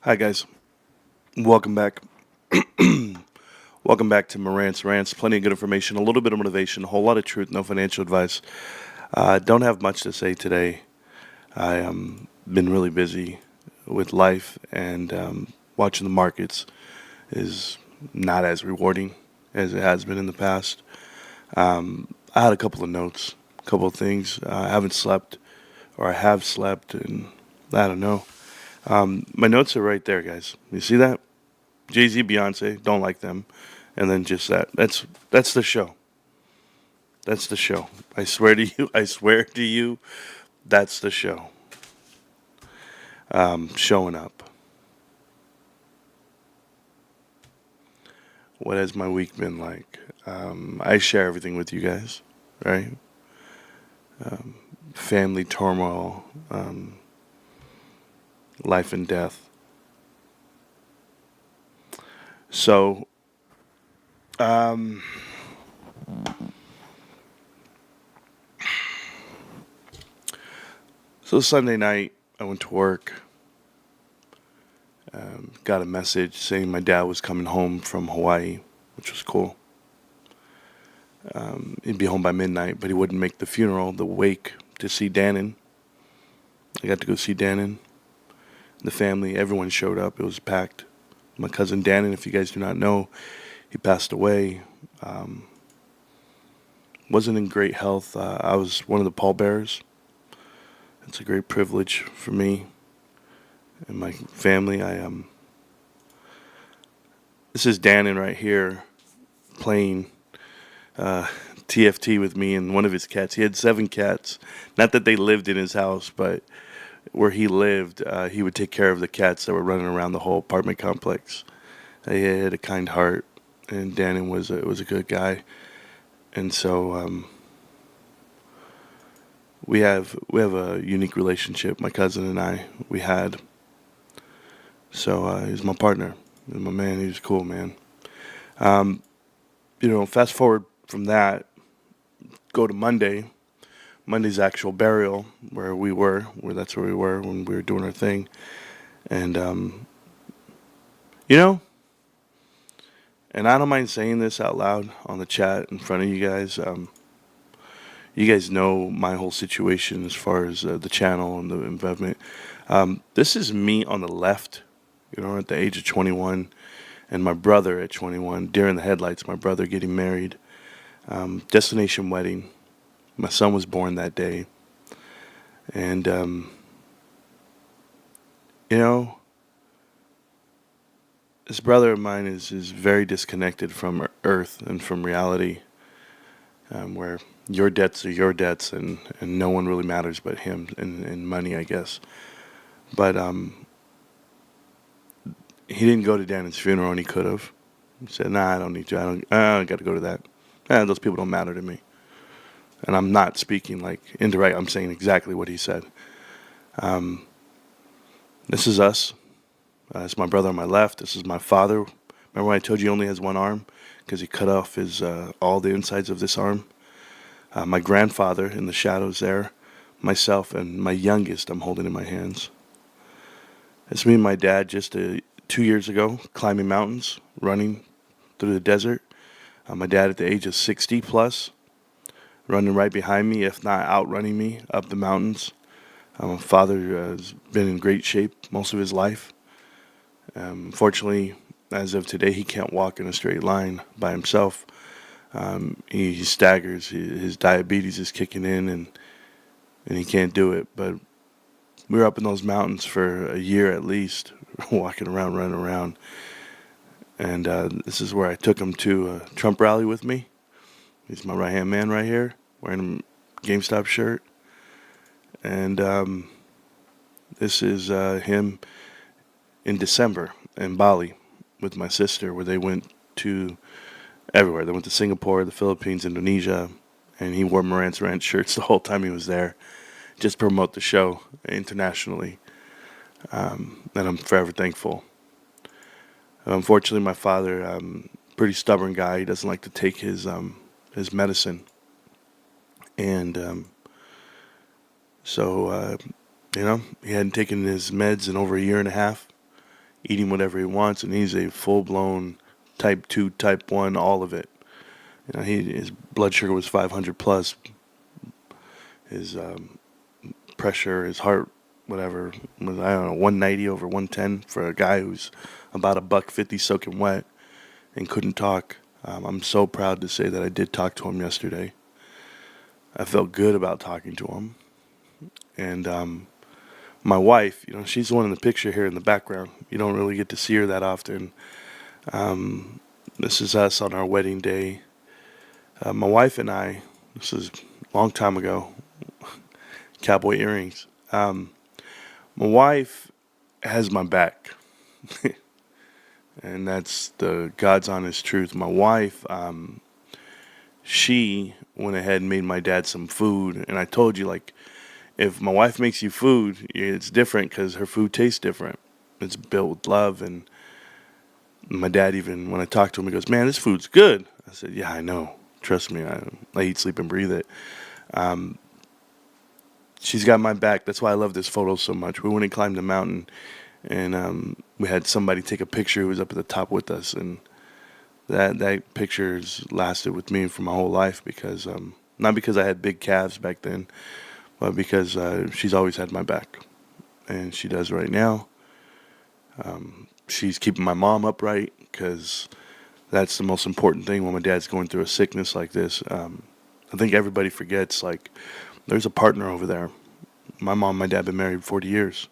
Hi guys, welcome back. Welcome back to Marantz Rantz. Plenty of good information, a little bit of motivation, a whole lot of truth, no financial advice. Don't have much to say today. I been really busy with life, and watching the markets is not as rewarding as it has been in the past. I had a couple of notes, a couple of things. I haven't slept, or I have slept, and I don't know. My notes are right there, guys. You see that? Jay Z, Beyonce, don't like them, and then just that. That's the show. That's the show. I swear to you. I swear to you. That's the show. Showing up. What has my week been like? I share everything with you guys, right? Family turmoil, life and death. So, um, so Sunday night, I went to work. Got a message saying my dad was coming home from Hawaii, which was cool. He'd be home by midnight, but he wouldn't make the funeral, the wake, to see Dannon. I got to go see Dannon. The family, everyone showed up. It was packed. My cousin Dannon, if you guys do not know, he passed away. Um, wasn't in great health. I was one of the pallbearers. It's a great privilege for me and my family. This is Dannon right here playing uh, TFT with me and one of his cats. He had 7 cats. Not that they lived in his house, but where he lived, he would take care of the cats that were running around the whole apartment complex. He had a kind heart, and Dannon was a good guy. And so we have a unique relationship. My cousin and I we had. So he's my partner. He's my man. He was cool, man. Um, fast forward from that, go to Monday. Monday's actual burial, where that's where we were when we were doing our thing. And you know, and I don't mind saying this out loud on the chat in front of you guys. You guys know my whole situation as far as the channel and the investment. This is me on the left, at the age of 21, and my brother at 21, during the headlights, my brother getting married, destination wedding. My son was born that day, and you know, this brother of mine is very disconnected from Earth and from reality, where your debts are your debts, and no one really matters but him and money, I guess. But he didn't go to Dannon's funeral, and he could have. He said, "Nah, I don't need to. I don't got to go to that. Those people don't matter to me." And I'm not speaking like indirect. I'm saying exactly what he said. Um, this is us. It's my brother on my left. This is my father. Remember when I told you he only has one arm because he cut off his all the insides of this arm? My grandfather in the shadows there. Myself and my youngest I'm holding in my hands. It's me and my dad just 2 years ago climbing mountains, running through the desert. My dad at the age of 60 plus, running right behind me, if not outrunning me up the mountains. My father has been in great shape most of his life. Fortunately, as of today, he can't walk in a straight line by himself. He staggers. His diabetes is kicking in, and he can't do it. But we were up in those mountains for a year at least, walking around, running around. And this is where I took him to a Trump rally with me. He's my right hand man right here, wearing a GameStop shirt. And this is him in December in Bali with my sister, where they went to everywhere. They went to Singapore, the Philippines, Indonesia, and he wore Marantz Rantz shirts the whole time he was there, just to promote the show internationally. And I'm forever thankful. Unfortunately, my father, pretty stubborn guy. He doesn't like to take his medicine, and so he hadn't taken his meds in over a year and a half. eating whatever he wants, and he's a full-blown type 2, type 1, all of it. His blood sugar was 500 plus. His pressure, his heart, whatever, was, I don't know, 190 over 110 for a guy who's about a $150 soaking wet and couldn't talk. I'm so proud to say that I did talk to him yesterday. I felt good about talking to him. And my wife, she's the one in the picture here in the background. You don't really get to see her that often. This is us on our wedding day. My wife and I, this is a long time ago, cowboy earrings. My wife has my back. And that's the God's honest truth. My wife, she went ahead and made my dad some food. And I told you, like, if my wife makes you food, it's different because her food tastes different. It's built with love. And my dad, even when I talked to him, he goes, "Man, this food's good." I said, "Yeah, I know. Trust me. I eat, sleep, and breathe it." She's got my back. That's why I love this photo so much. We went and climbed the mountain, and we had somebody take a picture who was up at the top with us. And that picture's lasted with me for my whole life because, not because I had big calves back then, but because she's always had my back. And she does right now. She's keeping my mom upright because that's the most important thing when my dad's going through a sickness like this. I think everybody forgets, like, there's a partner over there. My mom and my dad have been married 40 years.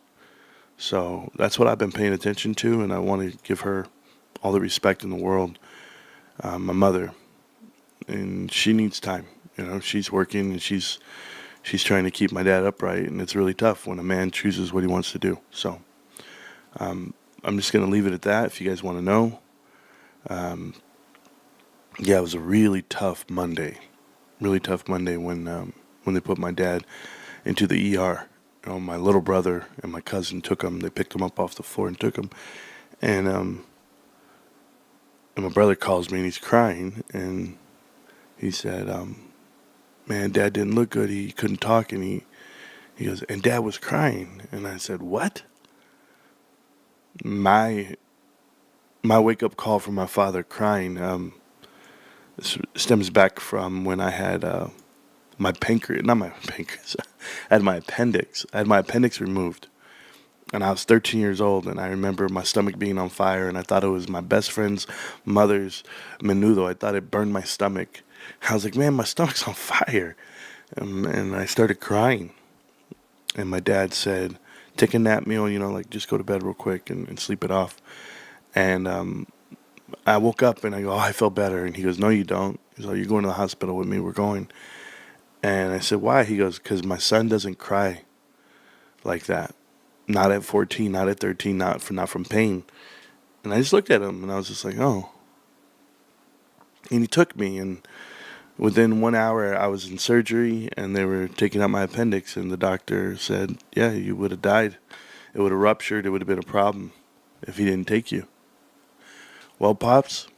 So that's what I've been paying attention to, and I want to give her all the respect in the world. My mother, and she needs time. She's working and she's trying to keep my dad upright, and it's really tough when a man chooses what he wants to do. So I'm just going to leave it at that if you guys want to know. Yeah, it was a really tough Monday. Really tough Monday when they put my dad into the ER. My little brother and my cousin took him. They picked him up off the floor and took him. And my brother calls me and he's crying. And he said, "Man, Dad didn't look good. He couldn't talk." And he goes, "And Dad was crying." And I said, "What?" My wake-up call from my father crying stems back from when I had my pancreas, not my pancreas, I had my appendix. I had my appendix removed. And I was 13 years old, and I remember my stomach being on fire, and I thought it was my best friend's mother's menudo. I thought it burned my stomach. I was like, "Man, my stomach's on fire." And I started crying. And my dad said, "Take a nap, meal, like just go to bed real quick and sleep it off." And I woke up and I go, "Oh, I feel better." And he goes, "No, you don't." He's like, "You're going to the hospital with me. We're going." And I said, "Why?" He goes, "Because my son doesn't cry like that. Not at 14, not at 13, not from pain." And I just looked at him and I was just like, "Oh." And he took me, and within 1 hour I was in surgery and they were taking out my appendix, and the doctor said, "Yeah, you would have died. It would have ruptured. It would have been a problem if he didn't take you." Well, Pops,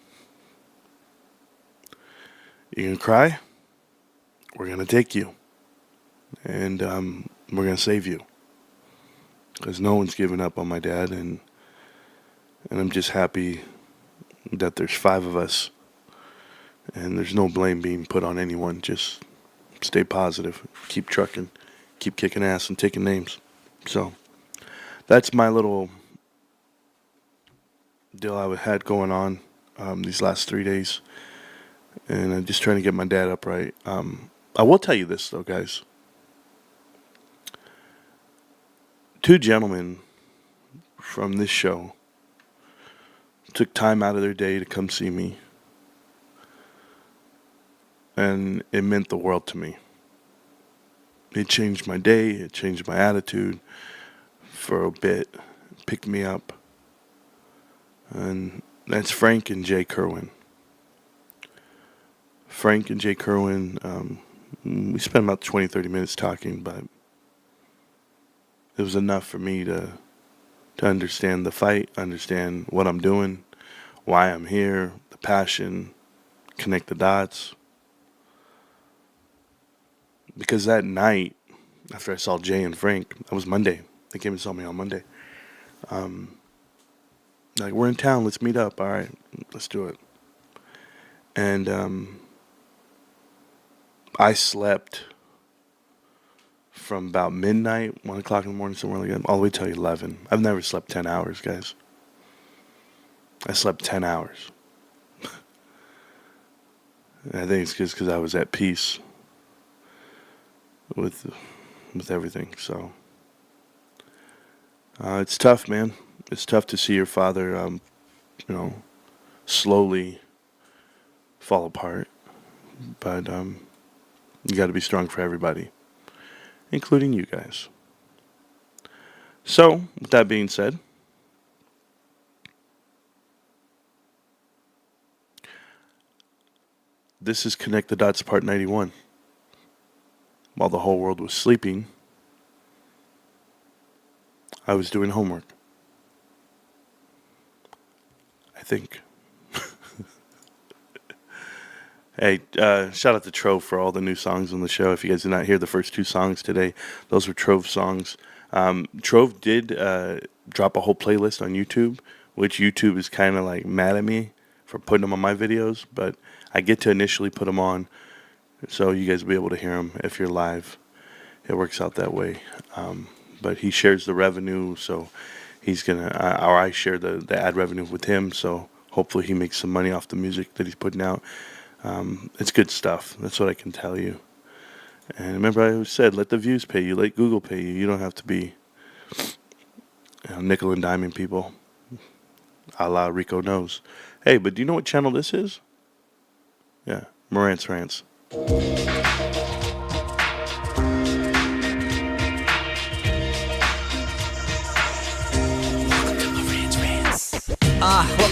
you gonna cry? We're gonna take you. And we're gonna save you. Because no one's given up on my dad, and I'm just happy that there's 5 of us, and there's no blame being put on anyone. Just stay positive, keep trucking, keep kicking ass and taking names. So that's my little deal I had going on these last 3 days, and I'm just trying to get my dad upright. I will tell you this though, guys. 2 gentlemen from this show took time out of their day to come see me, and it meant the world to me. It changed my day, it changed my attitude for a bit, picked me up. And that's Frank and Jay Kerwin. Frank and Jay Kerwin, we spent about 20-30 minutes talking, but it was enough for me to understand the fight, understand what I'm doing, why I'm here, the passion, connect the dots. Because that night, after I saw Jay and Frank, that was Monday. They came and saw me on Monday. Like, we're in town, let's meet up. All right, let's do it. And I slept from about midnight, 1 o'clock in the morning, somewhere like that, all the way till 11. I've never slept 10 hours, guys. I slept 10 hours. And I think it's just because I was at peace with everything. So it's tough, man. It's tough to see your father, slowly fall apart. But you got to be strong for everybody, including you guys. So, with that being said, this is Connect the Dots Part 91. While the whole world was sleeping, I was doing homework. I think. Hey, shout out to Trove for all the new songs on the show. If you guys did not hear the first 2 songs today, those were Trove songs. Trove did drop a whole playlist on YouTube, which YouTube is kind of like mad at me for putting them on my videos, but I get to initially put them on so you guys will be able to hear them if you're live. It works out that way. But he shares the revenue, so he's going to, or I share the ad revenue with him, so hopefully he makes some money off the music that he's putting out. It's good stuff. That's what I can tell you. And remember, I always said, let the views pay you, let Google pay you. You don't have to be nickel and diming people, a la Rico knows. Hey, but do you know what channel this is? Yeah, Marantz Rantz.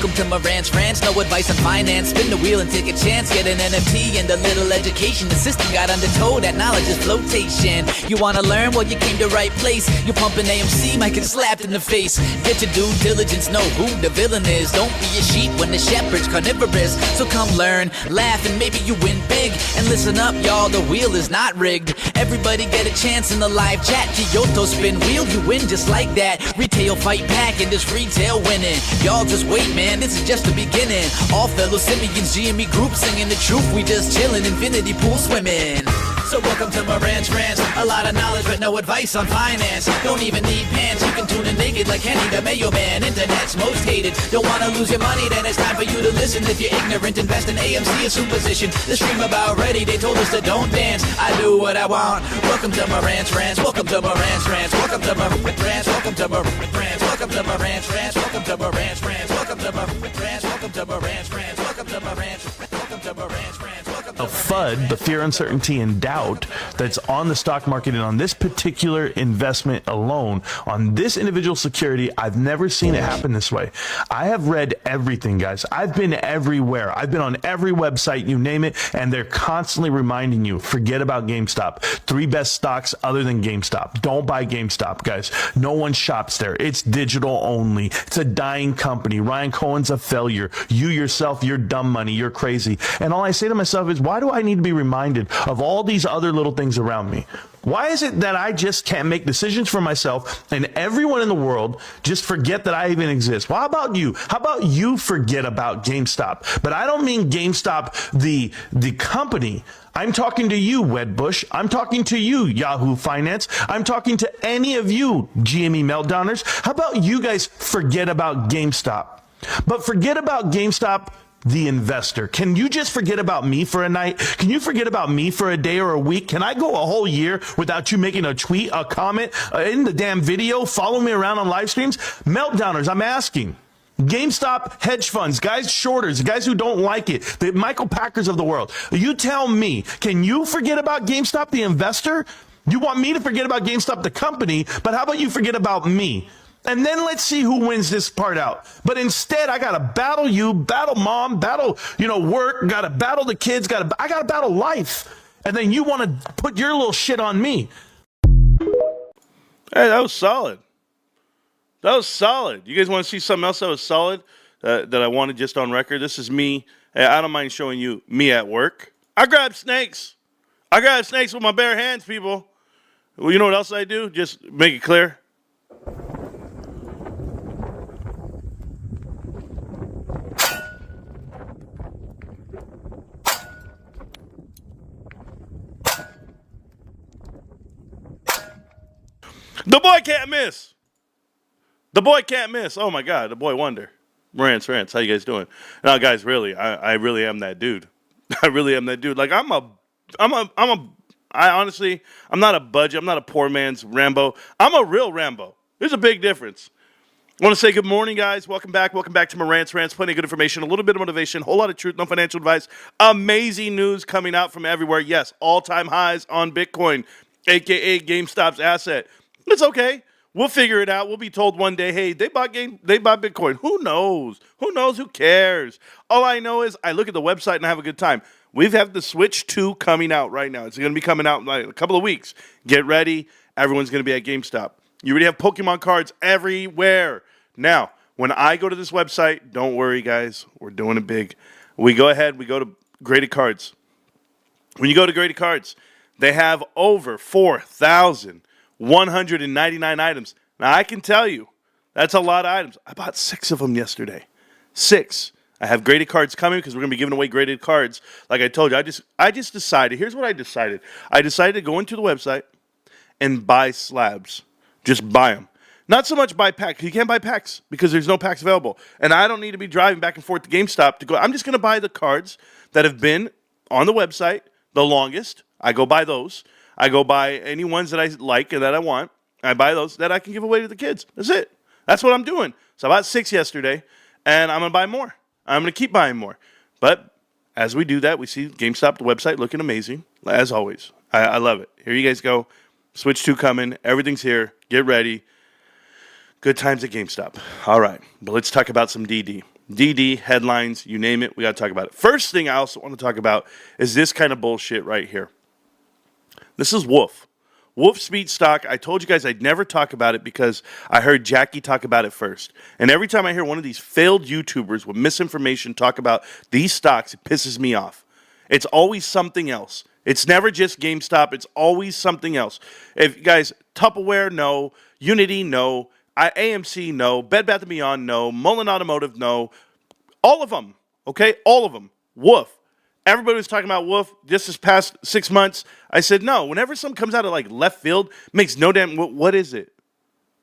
Welcome to Marantz Rantz, no advice on finance. Spin the wheel and take a chance. Get an NFT and a little education. The system got undertold, that knowledge is flotation. You wanna learn? Well, you came to right place. You're pumping AMC, might get slapped in the face. Get your due diligence, know who the villain is. Don't be a sheep when the shepherd's carnivorous. So come learn, laugh, and maybe you win big. And listen up, y'all, the wheel is not rigged. Everybody get a chance in the live chat. Kyoto spin wheel, you win just like that. Retail fight back and this retail winning. Y'all just wait, man, this is just the beginning. All fellow simians, GME group singing the truth. We just chillin', infinity pool swimming. So welcome to Marantz Rantz. A lot of knowledge but no advice on finance. Don't even need pants, you can tune in naked like Henny the Mayo Man. Internet's most hated. Don't wanna lose your money, then it's time for you to listen. If you're ignorant, invest in AMC, a superstition. The stream about ready, they told us to don't dance. I do what I want. Welcome to Marantz Rantz. Welcome to Marantz Rantz. Welcome to Marantz Rantz. Welcome to Marantz Rantz. Welcome to Marantz Rantz. Welcome to Marantz Rantz. Welcome to Marantz Rantz. Welcome to Marantz Rantz. Welcome to Marantz Rantz. Welcome to Marantz Rantz. A FUD, the fear, uncertainty, and doubt that's on the stock market and on this particular investment alone, on this individual security, I've never seen it happen this way. I have read everything, guys. I've been everywhere. I've been on every website, you name it, and they're constantly reminding you, forget about GameStop. 3 best stocks other than GameStop. Don't buy GameStop, guys. No one shops there. It's digital only. It's a dying company. Ryan Cohen's a failure. You yourself, you're dumb money. You're crazy. And all I say to myself is, why do I need to be reminded of all these other little things around me? Why is it that I just can't make decisions for myself and everyone in the world just forget that I even exist? Well, how about you? How about you forget about GameStop? But I don't mean GameStop, the company. I'm talking to you, Wedbush. I'm talking to you, Yahoo Finance. I'm talking to any of you, GME Meltdowners. How about you guys forget about GameStop? But forget about GameStop, the investor. Can you just forget about me for a night? Can you forget about me for a day or a week? Can I go a whole year without you making a tweet, a comment, in the damn video, follow me around on live streams? Meltdowners, I'm asking. GameStop hedge funds, guys shorters, guys who don't like it, the Michael Packers of the world. You tell me, can you forget about GameStop, the investor? You want me to forget about GameStop, the company, but how about you forget about me? And then let's see who wins this part out. But instead, I got to battle you, battle mom, battle, work, got to battle the kids, I got to battle life. And then you want to put your little shit on me. Hey, that was solid. That was solid. You guys want to see something else that was solid that I wanted just on record? This is me. Hey, I don't mind showing you me at work. I grab snakes. I grab snakes with my bare hands, people. Well, you know what else I do? Just make it clear. The boy can't miss. The boy can't miss. Oh my God, the boy wonder. Marantz Rantz, how you guys doing? Now, guys, really, I really am that dude. I really am that dude. Like I'm honestly, I'm not a budget. I'm not a poor man's Rambo. I'm a real Rambo. There's a big difference. I want to say good morning, guys. Welcome back. Welcome back to Marantz Rantz. Plenty of good information, a little bit of motivation, a whole lot of truth, no financial advice. Amazing news coming out from everywhere. Yes, all-time highs on Bitcoin, a.k.a. GameStop's asset. It's okay. We'll figure it out. We'll be told one day, hey, they bought Bitcoin. Who knows? Who knows? Who cares? All I know is I look at the website and I have a good time. We've had the Switch 2 coming out right now. It's going to be coming out in like a couple of weeks. Get ready. Everyone's going to be at GameStop. You already have Pokemon cards everywhere. Now, when I go to this website, don't worry, guys. We're doing it big. We go ahead. We go to Graded Cards. When you go to Graded Cards, they have over 4,199 items. Now, I can tell you, that's a lot of items. I bought 6 of them yesterday. 6. I have graded cards coming because we're going to be giving away graded cards. Like I told you, I just decided. Here's what I decided. I decided to go into the website and buy slabs. Just buy them. Not so much buy packs. You can't buy packs because there's no packs available. And I don't need to be driving back and forth to GameStop to go. I'm just going to buy the cards that have been on the website the longest. I go buy those. I go buy any ones that I like and that I want. I buy those that I can give away to the kids. That's it. That's what I'm doing. So I bought 6 yesterday, and I'm going to buy more. I'm going to keep buying more. But as we do that, we see GameStop, the website, looking amazing, as always. I love it. Here you guys go. Switch 2 coming. Everything's here. Get ready. Good times at GameStop. All right. But let's talk about some DD. DD, headlines, you name it, we got to talk about it. First thing I also want to talk about is this kind of bullshit right here. This is Wolf. Wolf Speed Stock. I told you guys I'd never talk about it because I heard Jackie talk about it first. And every time I hear one of these failed YouTubers with misinformation talk about these stocks, it pisses me off. It's always something else. It's never just GameStop. It's always something else. If guys, Tupperware, no. Unity, no. AMC, no. Bed Bath & Beyond, no. Mullen Automotive, no. All of them, okay? All of them. Wolf. Everybody was talking about Wolf just this past 6 months. I said, no. Whenever something comes out of like left field, makes no damn, what is it?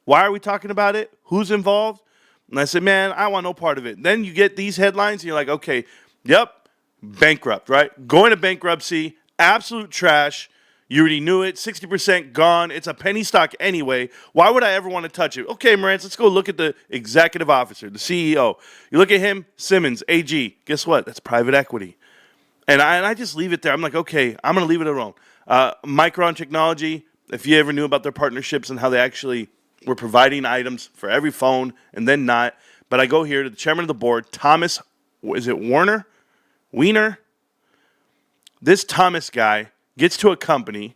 Why are we talking about it? Who's involved? And I said, man, I want no part of it. Then you get these headlines and you're like, okay, yep, bankrupt, right? Going to bankruptcy, absolute trash. You already knew it. 60% gone. It's a penny stock anyway. Why would I ever want to touch it? Okay, Marantz, let's go look at the executive officer, the CEO. You look at him, Simmons, AG. Guess what? That's private equity. And I just leave it there. I'm like, okay, I'm going to leave it alone. Micron Technology, if you ever knew about their partnerships and how they actually were providing items for every phone and then not. But I go here to the chairman of the board, Thomas, is it Warner? Wiener? This Thomas guy gets to a company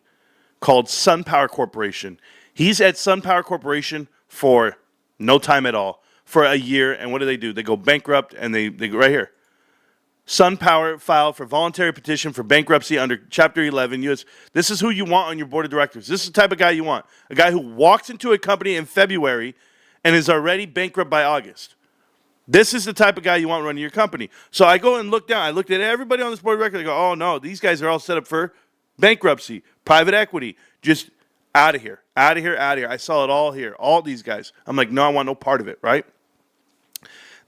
called SunPower Corporation. He's at SunPower Corporation for no time at all, for a year. And what do? They go bankrupt, and they go right here. SunPower filed for voluntary petition for bankruptcy under Chapter 11 U.S. This is who you want on your board of directors. This is the type of guy you want. A guy who walks into a company in February and is already bankrupt by August. This is the type of guy you want running your company. So I go and look down. I looked at everybody on this board of directors. I go, oh, no, these guys are all set up for bankruptcy, private equity, just out of here, out of here, out of here. I saw it all here, all these guys. I'm like, no, I want no part of it, right?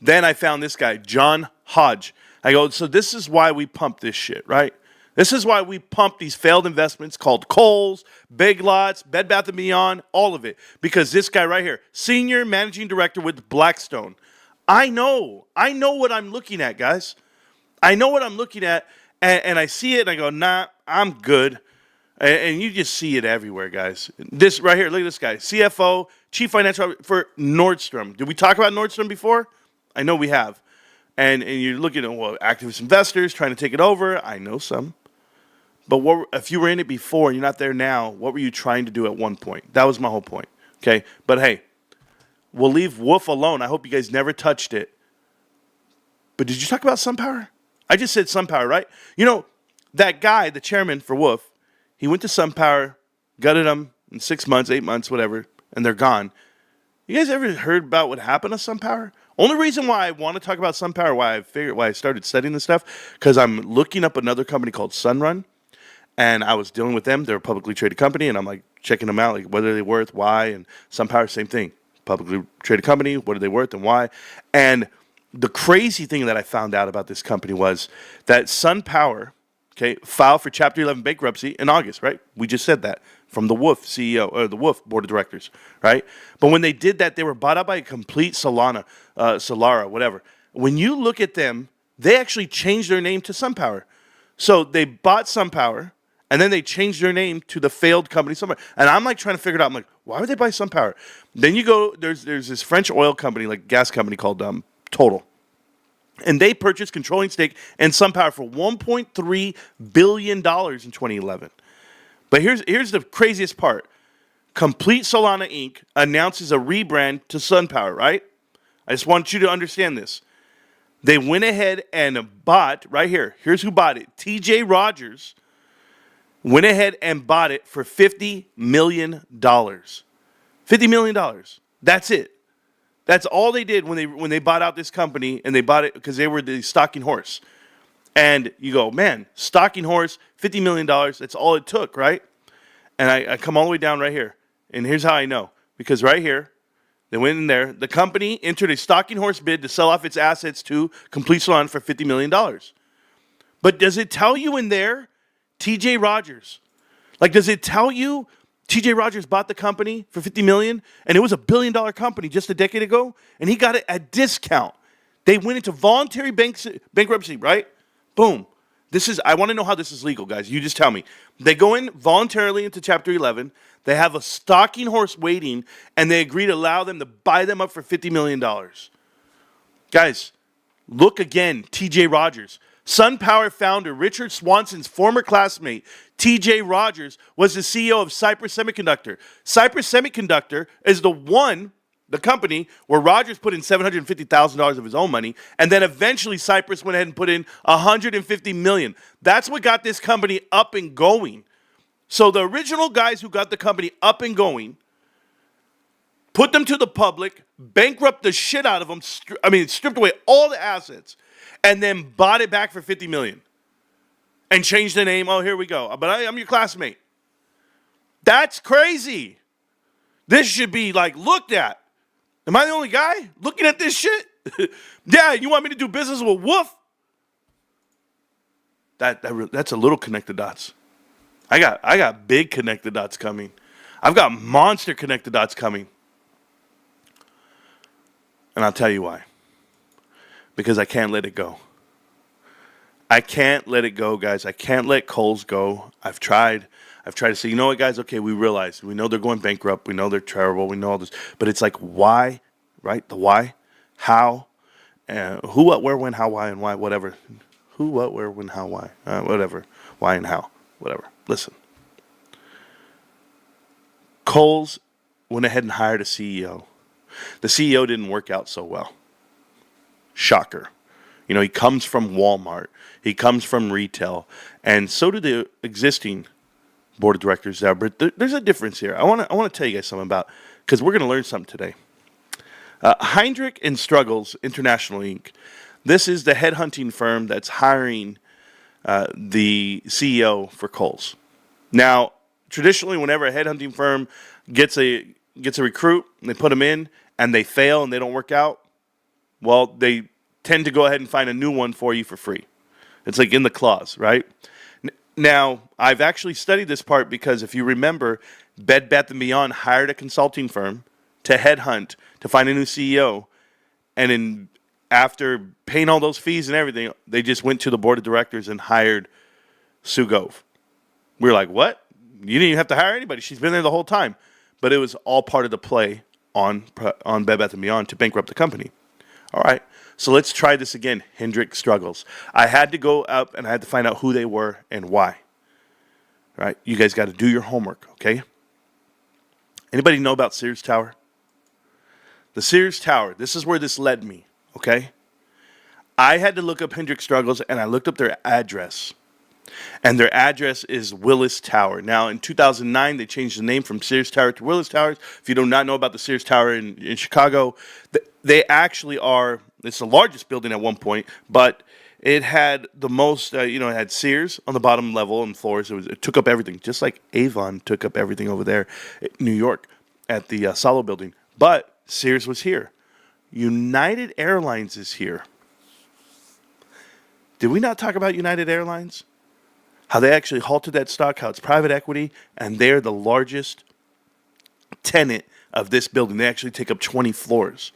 Then I found this guy, John Hodge. I go, so this is why we pump this shit, right? This is why we pump these failed investments called Kohl's, Big Lots, Bed Bath & Beyond, all of it. Because this guy right here, senior managing director with Blackstone. I know what I'm looking at, guys. I know what I'm looking at, and I see it, and I go, nah, I'm good. And you just see it everywhere, guys. This right here, look at this guy, CFO, Chief Financial Officer for Nordstrom. Did we talk about Nordstrom before? I know we have. And you're looking at, well, activist investors trying to take it over. I know some. But if you were in it before and you're not there now, what were you trying to do at one point? That was my whole point. Okay? But hey, we'll leave Wolf alone. I hope you guys never touched it. But did you talk about SunPower? I just said SunPower, right? You know, that guy, the chairman for Wolf, he went to SunPower, gutted them in 6 months, 8 months, whatever, and they're gone. You guys ever heard about what happened to SunPower? Only reason why I want to talk about SunPower, why I started studying this stuff, because I'm looking up another company called Sunrun, And I was dealing with them. They're a publicly traded company, and I'm like checking them out, like what are they worth, why, and SunPower, same thing. Publicly traded company, what are they worth and why? And the crazy thing that I found out about this company was that SunPower, okay, filed for Chapter 11 bankruptcy in August, right? We just said that from the Wolf CEO, or the Wolf board of directors, right? But when they did that, they were bought out by a complete Solara, whatever. When you look at them, they actually changed their name to SunPower. So they bought SunPower, and then they changed their name to the failed company SunPower. And I'm like trying to figure it out. I'm like, why would they buy SunPower? Then you go, there's this French oil company, like gas company called Total. And they purchased controlling stake in SunPower for $1.3 billion in 2011. But here's the craziest part. Complete Solana Inc. announces a rebrand to SunPower, right? I just want you to understand this. They went ahead and bought, right here, here's who bought it. TJ Rogers went ahead and bought it for $50 million. $50 million. That's it. That's all they did when they bought out this company, and they bought it because they were the stalking horse. And you go, man, stalking horse, $50 million, that's all it took, right? And I come all the way down right here. And here's how I know. Because right here, they went in there. The company entered a stalking horse bid to sell off its assets to Complete Salon for $50 million. But does it tell you in there, TJ Rogers? Like, does it tell you TJ Rogers bought the company for $50 million, and it was $1 billion company just a decade ago, and he got it at discount? They went into voluntary bankruptcy, right? Boom. I want to know how this is legal, guys. You just tell me. They go in voluntarily into Chapter 11. They have a stalking horse waiting, and they agree to allow them to buy them up for $50 million. Guys, look again, TJ Rogers. SunPower founder Richard Swanson's former classmate, TJ Rogers, was the CEO of Cypress Semiconductor. Cypress Semiconductor is the company where Rogers put in $750,000 of his own money, and then eventually Cypress went ahead and put in $150 million. That's what got this company up and going. So the original guys who got the company up and going, put them to the public, bankrupt the shit out of them, stripped away all the assets, and then bought it back for $50 million. And changed the name. Oh, here we go. But I'm your classmate. That's crazy. This should be looked at. Am I the only guy looking at this shit? Yeah, you want me to do business with Wolf? That's a little connected dots. I got big connected dots coming. I've got monster connected dots coming. And I'll tell you why. Because I can't let it go. I can't let it go, guys. I can't let Kohl's go. I've tried to say, you know what, guys? Okay, we realize. We know they're going bankrupt. We know they're terrible. We know all this. But it's like, why, right? The why, how, who, what, where, when, how, why, and why, whatever. Who, what, where, when, how, why, whatever. Why and how, whatever. Listen. Kohl's went ahead and hired a CEO. The CEO didn't work out so well. Shocker. You know, he comes from Walmart. He comes from retail. And so do the existing board of directors there. But there's a difference here. I want to tell you guys something about, because we're going to learn something today. Heinrich and Struggles International Inc. This is the headhunting firm that's hiring the CEO for Kohl's. Now, traditionally, whenever a headhunting firm gets a recruit, and they put them in, and they fail and they don't work out, well, they tend to go ahead and find a new one for you for free. It's like in the clause, right? Now, I've actually studied this part because if you remember, Bed Bath & Beyond hired a consulting firm to headhunt to find a new CEO, and after paying all those fees and everything, they just went to the board of directors and hired Sue Gove. We were like, what? You didn't even have to hire anybody. She's been there the whole time. But it was all part of the play on Bed Bath & Beyond to bankrupt the company. All right, so let's try this again. Hendrick Struggles. I had to go up and I had to find out who they were and why. All right, you guys got to do your homework, okay? Anybody know about Sears Tower? The Sears Tower, this is where this led me, okay? I had to look up Hendrick Struggles, and I looked up their address. And their address is Willis Tower. Now, in 2009, they changed the name from Sears Tower to Willis Towers. If you do not know about the Sears Tower in Chicago, they actually are, it's the largest building at one point, but It had the most, it had Sears on the bottom level and floors. It took up everything, just like Avon took up everything over there in New York at the Solo building. But Sears was here. United Airlines is here. Did we not talk about United Airlines? How they actually halted that stock, how it's private equity, and they're the largest tenant of this building. They actually take up 20 floors,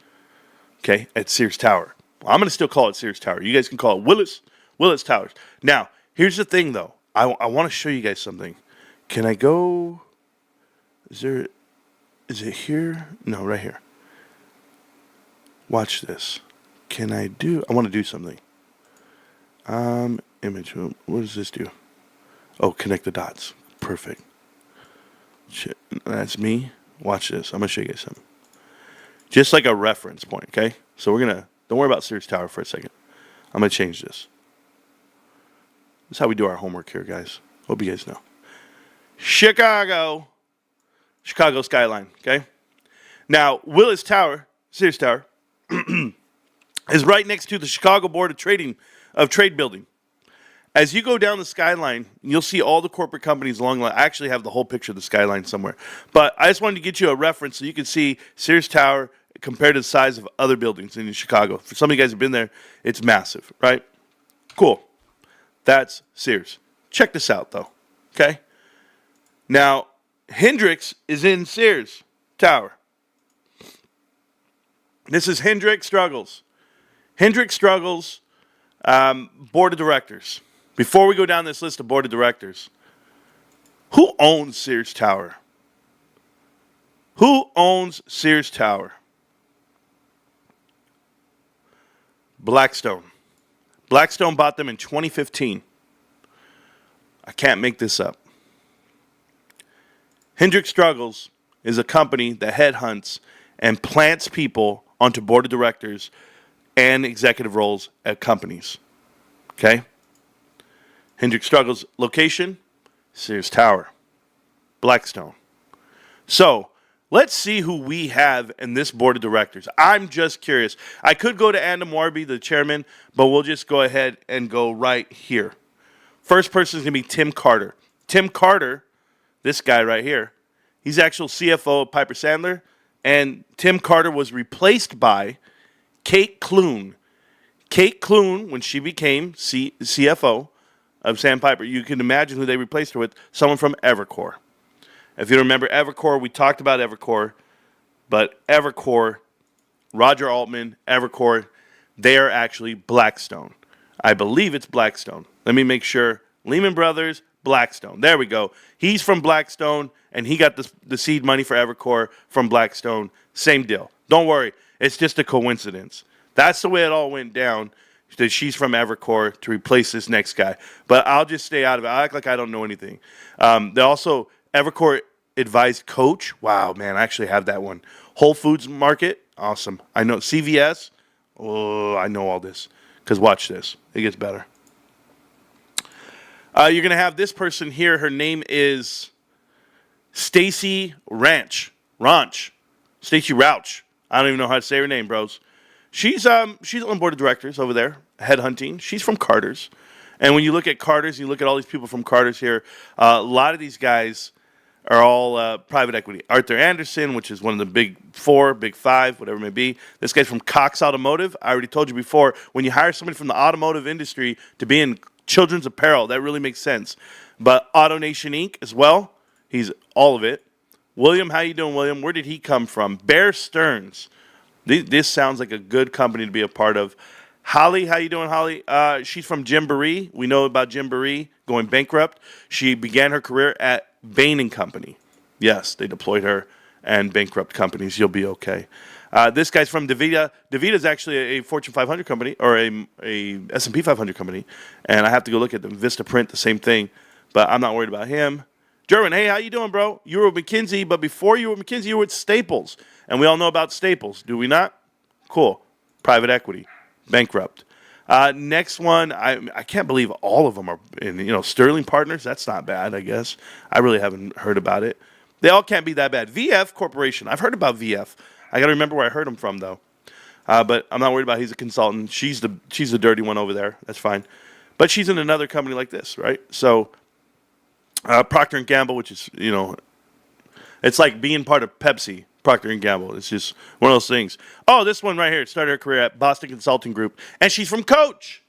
okay, at Sears Tower. Well, I'm going to still call it Sears Tower. You guys can call it Willis Towers. Now, here's the thing, though. I want to show you guys something. Can I go? Is it here? No, right here. Watch this. I want to do something. Image. What does this do? Oh, connect the dots. Perfect. Shit. That's me. Watch this. I'm going to show you guys something. Just like a reference point, okay? So don't worry about Sears Tower for a second. I'm going to change this. This is how we do our homework here, guys. Hope you guys know. Chicago skyline, okay? Now, Willis Tower, Sears Tower, is right next to the Chicago Board of Trade building. As you go down the skyline, you'll see all the corporate companies along the line. I actually have the whole picture of the skyline somewhere. But I just wanted to get you a reference so you can see Sears Tower compared to the size of other buildings in Chicago. For some of you guys who have been there, it's massive, right? Cool. That's Sears. Check this out, though, okay? Now, Hendrix is in Sears Tower. This is Hendrix Struggles. Hendrix Struggles Board of Directors. Before we go down this list of Board of Directors, who owns Sears Tower? Who owns Sears Tower? Blackstone. Blackstone bought them in 2015. I can't make this up. Hendrix Struggles is a company that headhunts and plants people onto board of directors and executive roles at companies. Okay? Hendrix Struggles location, Sears Tower, Blackstone. So, let's see who we have in this board of directors. I'm just curious. I could go to Adam Warby, the chairman, but we'll just go ahead and go right here. First person is going to be Tim Carter. Tim Carter, this guy right here, he's actual CFO of Piper Sandler, and Tim Carter was replaced by Kate Clune. Kate Clune, when she became CFO of Sandpiper, you can imagine who they replaced her with, someone from Evercore. If you remember Evercore, we talked about Evercore, but Evercore, Roger Altman, Evercore, they are actually Blackstone. I believe it's Blackstone. Let me make sure. Lehman Brothers, Blackstone. There we go. He's from Blackstone, and he got the seed money for Evercore from Blackstone. Same deal. Don't worry. It's just a coincidence. That's the way it all went down, that she's from Evercore to replace this next guy. But I'll just stay out of it. I act like I don't know anything. They also, Evercore advised Coach. Wow, man, I actually have that one. Whole Foods Market. Awesome. I know. CVS. Oh, I know all this. Because watch this. It gets better. You're going to have this person here. Her name is Stacy Ranch. Stacy Rouch. I don't even know how to say her name, bros. She's on board of directors over there, headhunting. She's from Carter's. And when you look at Carter's, you look at all these people from Carter's here, a lot of these guys are all private equity. Arthur Anderson, which is one of the big four, big five, whatever it may be. This guy's from Cox Automotive. I already told you before, when you hire somebody from the automotive industry to be in children's apparel, that really makes sense. But AutoNation Inc. as well. He's all of it. William, how you doing, William? Where did he come from? Bear Stearns. This sounds like a good company to be a part of. Holly, how you doing, Holly? She's from Gymboree. We know about Gymboree going bankrupt. She began her career at Bain & Company. Yes, they deployed her and bankrupt companies. You'll be okay. This guy's from DaVita. DaVita is actually a Fortune 500 company or a S&P 500 company. And I have to go look at them. Vistaprint, the same thing. But I'm not worried about him. German, hey, how you doing, bro? You were with McKinsey, but before you were with McKinsey, you were with Staples. And we all know about Staples, do we not? Cool. Private equity. Bankrupt. Next one, I can't believe all of them are in, Sterling Partners. That's not bad, I guess. I really haven't heard about it. They all can't be that bad. VF Corporation. I've heard about VF. I got to remember where I heard them from, though. But I'm not worried about he's a consultant. She's the dirty one over there. That's fine. But she's in another company like this, right? So Procter & Gamble, which is, it's like being part of Pepsi, Procter & Gamble. It's just one of those things. Oh, this one right here started her career at Boston Consulting Group. And she's from Coach.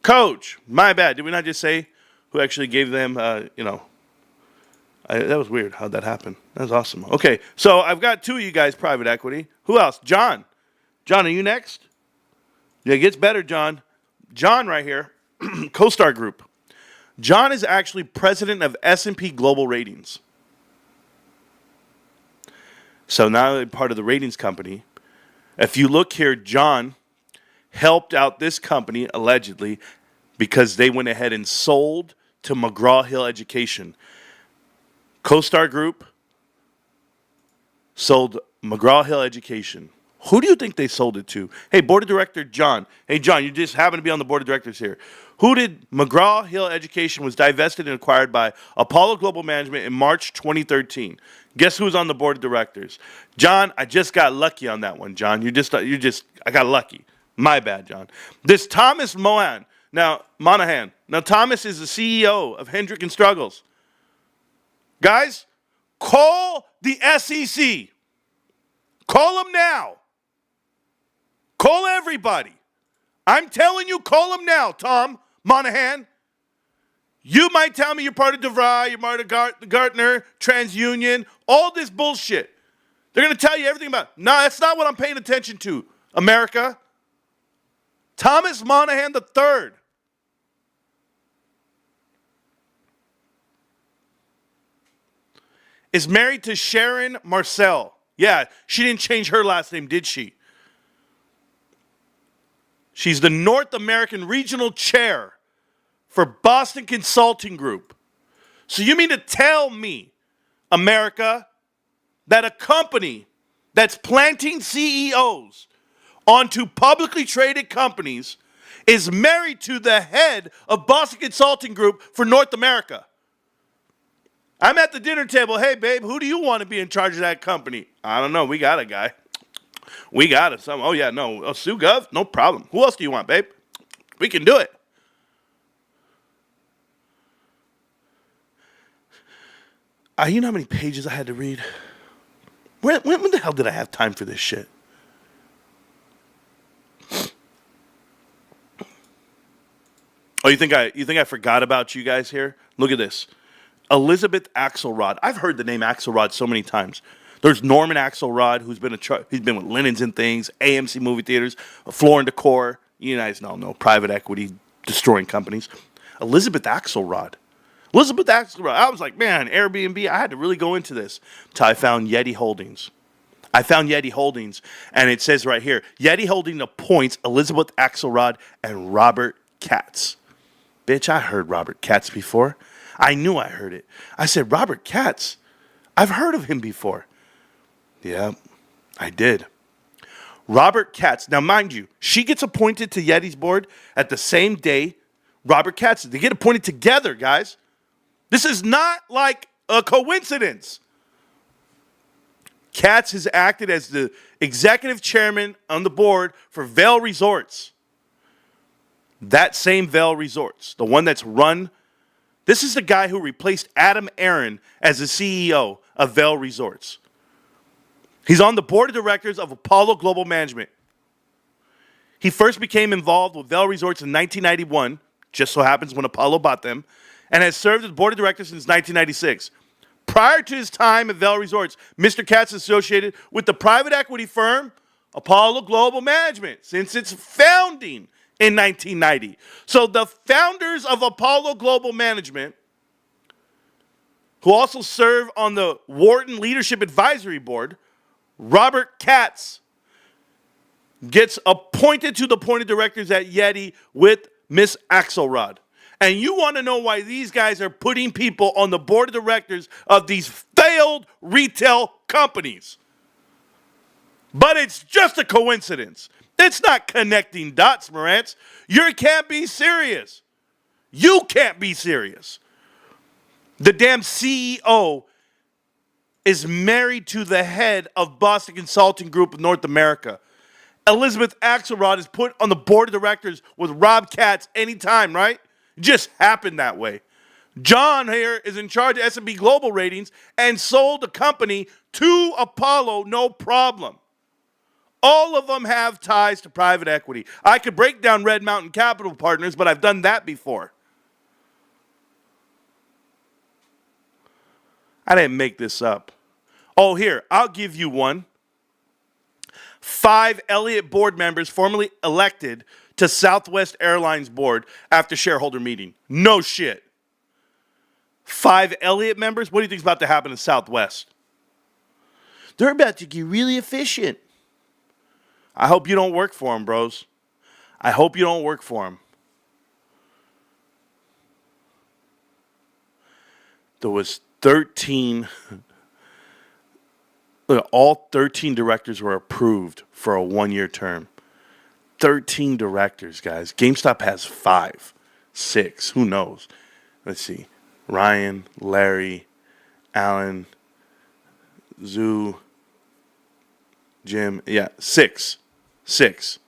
Coach. My bad. Did we not just say who actually gave them, that was weird. How'd that happen? That was awesome. Okay, so I've got two of you guys private equity. Who else? John. John, are you next? Yeah, it gets better, John. John right here, CoStar Group. John is actually president of S&P Global Ratings. So now they're part of the ratings company. If you look here, John helped out this company, allegedly, because they went ahead and sold to McGraw-Hill Education. CoStar Group sold McGraw-Hill Education. Who do you think they sold it to? Hey, board of director John. Hey, John, you just happen to be on the board of directors here. Who did McGraw-Hill Education was divested and acquired by Apollo Global Management in March 2013? Guess who's on the board of directors? John, I just got lucky on that one, John. I got lucky. My bad, John. This Thomas Monahan. Now, Thomas is the CEO of Hendrick and Struggles. Guys, call the SEC. Call them now. Call everybody. I'm telling you, call them now, Tom Monahan. You might tell me you're part of DeVry, you're part of Gartner, TransUnion, all this bullshit. They're going to tell you everything about it. No, that's not what I'm paying attention to, America. Thomas Monahan III. Is married to Sharon Marcel. Yeah, she didn't change her last name, did she? She's the North American Regional Chair for Boston Consulting Group. So you mean to tell me, America, that a company that's planting CEOs onto publicly traded companies is married to the head of Boston Consulting Group for North America? I'm at the dinner table. Hey, babe, who do you want to be in charge of that company? I don't know. We got a guy. We got it. Oh, yeah, no. Oh, Sue Gov? No problem. Who else do you want, babe? We can do it. You know how many pages I had to read? When the hell did I have time for this shit? Oh, you think I forgot about you guys here? Look at this. Elizabeth Axelrod. I've heard the name Axelrod so many times. There's Norman Axelrod, who's been he's been with Linens and Things, AMC movie theaters, Floor and Decor. You guys know private equity destroying companies. Elizabeth Axelrod. I was like, man, Airbnb. I had to really go into this until I found Yeti Holdings. And it says right here, Yeti Holdings appoints Elizabeth Axelrod and Robert Katz. Bitch, I heard Robert Katz before. I knew I heard it. I said, Robert Katz, I've heard of him before. Yeah, I did. Robert Katz. Now, mind you, she gets appointed to Yeti's board at the same day Robert Katz. They get appointed together, guys. This is not like a coincidence. Katz has acted as the executive chairman on the board for Vail Resorts. That same Vail Resorts, the one that's run. This is the guy who replaced Adam Aaron as the CEO of Vail Resorts. He's on the board of directors of Apollo Global Management. He first became involved with Vail Resorts in 1991, just so happens when Apollo bought them, and has served as board of directors since 1996. Prior to his time at Vail Resorts, Mr. Katz is associated with the private equity firm Apollo Global Management since its founding in 1990. So the founders of Apollo Global Management, who also serve on the Wharton Leadership Advisory Board, Robert Katz, gets appointed to the board of directors at Yeti with Miss Axelrod. And you want to know why these guys are putting people on the board of directors of these failed retail companies. But it's just a coincidence. It's not connecting dots, Marantz. You can't be serious. You can't be serious. The damn CEO is married to the head of Boston Consulting Group of North America. Elizabeth Axelrod is put on the board of directors with Rob Katz anytime, right? It just happened that way. John here is in charge of S&P Global Ratings and sold the company to Apollo, no problem. All of them have ties to private equity. I could break down Red Mountain Capital Partners, but I've done that before. I didn't make this up. Oh, here, I'll give you one. 5 Elliott board members formally elected to Southwest Airlines board after shareholder meeting. No shit. 5 Elliott members? What do you think is about to happen in Southwest? They're about to get really efficient. I hope you don't work for them, bros. I hope you don't work for them. There was 13. Look, all 13 directors were approved for a 1-year term. 13 directors, guys. GameStop has 5, 6. Who knows? Let's see. Ryan, Larry, Alan, Zoo, Jim. Yeah, 6. 6.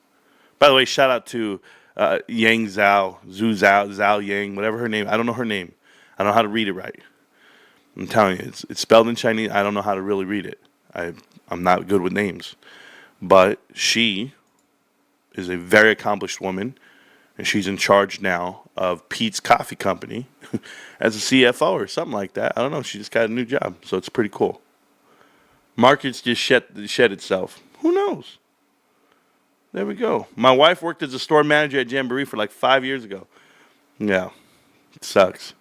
By the way, shout out to Yang Zhao, Zhao Yang, whatever her name. I don't know her name. I don't know how to read it right. I'm telling you, it's spelled in Chinese. I don't know how to really read it. I'm not good with names. But she is a very accomplished woman, and she's in charge now of Pete's Coffee Company as a CFO or something like that. I don't know. She just got a new job, so it's pretty cool. Markets just shed itself. Who knows? There we go. My wife worked as a store manager at Jamboree for like 5 years ago. Yeah, it sucks.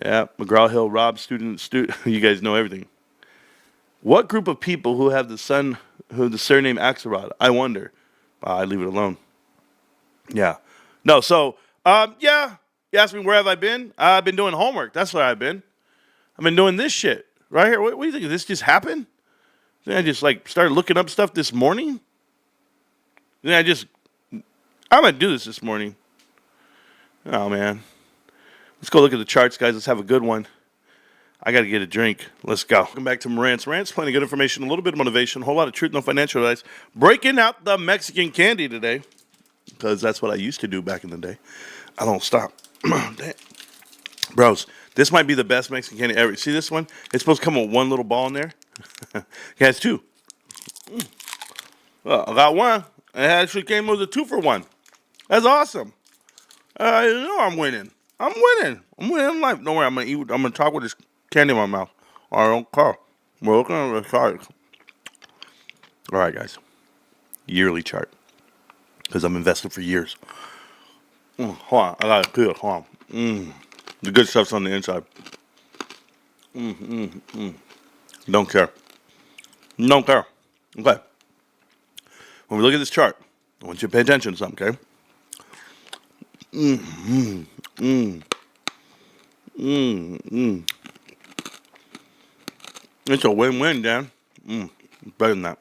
Yeah, McGraw Hill, Rob, student. You guys know everything. What group of people who have the surname Axelrod? I wonder. I leave it alone. Yeah. No, so, yeah. You ask me where have I been? I've been doing homework. That's where I've been. I've been doing this shit right here. What do you think? Did this just happen? Then I just started looking up stuff this morning. Then I'm going to do this morning. Oh, man. Let's go look at the charts, guys. Let's have a good one. I got to get a drink. Let's go. Welcome back to Marantz Rantz. Plenty of good information, a little bit of motivation, a whole lot of truth, no financial advice. Breaking out the Mexican candy today, because that's what I used to do back in the day. I don't stop. Bros, this might be the best Mexican candy ever. See this one? It's supposed to come with one little ball in there. It has 2. Well, I got one. It actually came with a 2-for-1. That's awesome. You know I'm winning. I'm winning in life. Don't worry, I'm gonna talk with this candy in my mouth. I don't care. We're looking at the chart. All right, guys. Yearly chart. Because I'm invested for years. Hold on. I gotta feel it. Hold on. The good stuff's on the inside. Don't care. Don't care. Okay. When we look at this chart, I want you to pay attention to something, okay? It's a win-win, Dan. Better than that.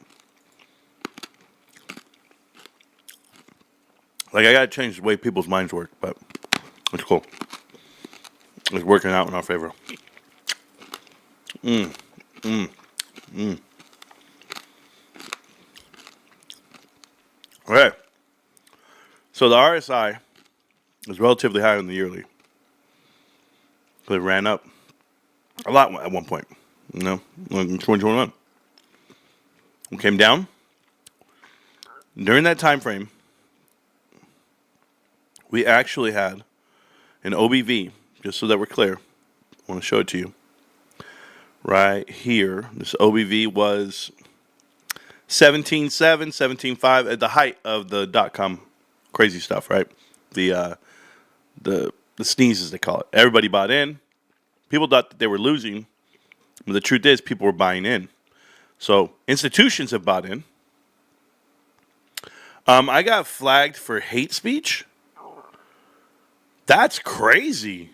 Like, I gotta change the way people's minds work, but it's cool. It's working out in our favor. Okay. So the RSI is relatively high on the yearly. It ran up a lot at one point, in 2021. It came down. During that time frame, we actually had an OBV, just so that we're clear. I want to show it to you. Right here, this OBV was 17.7, 17.5 at the height of the .com crazy stuff, right? The sneezes, they call it. Everybody bought in. People thought that they were losing, but the truth is people were buying in. So institutions have bought in. I got flagged for hate speech. That's crazy.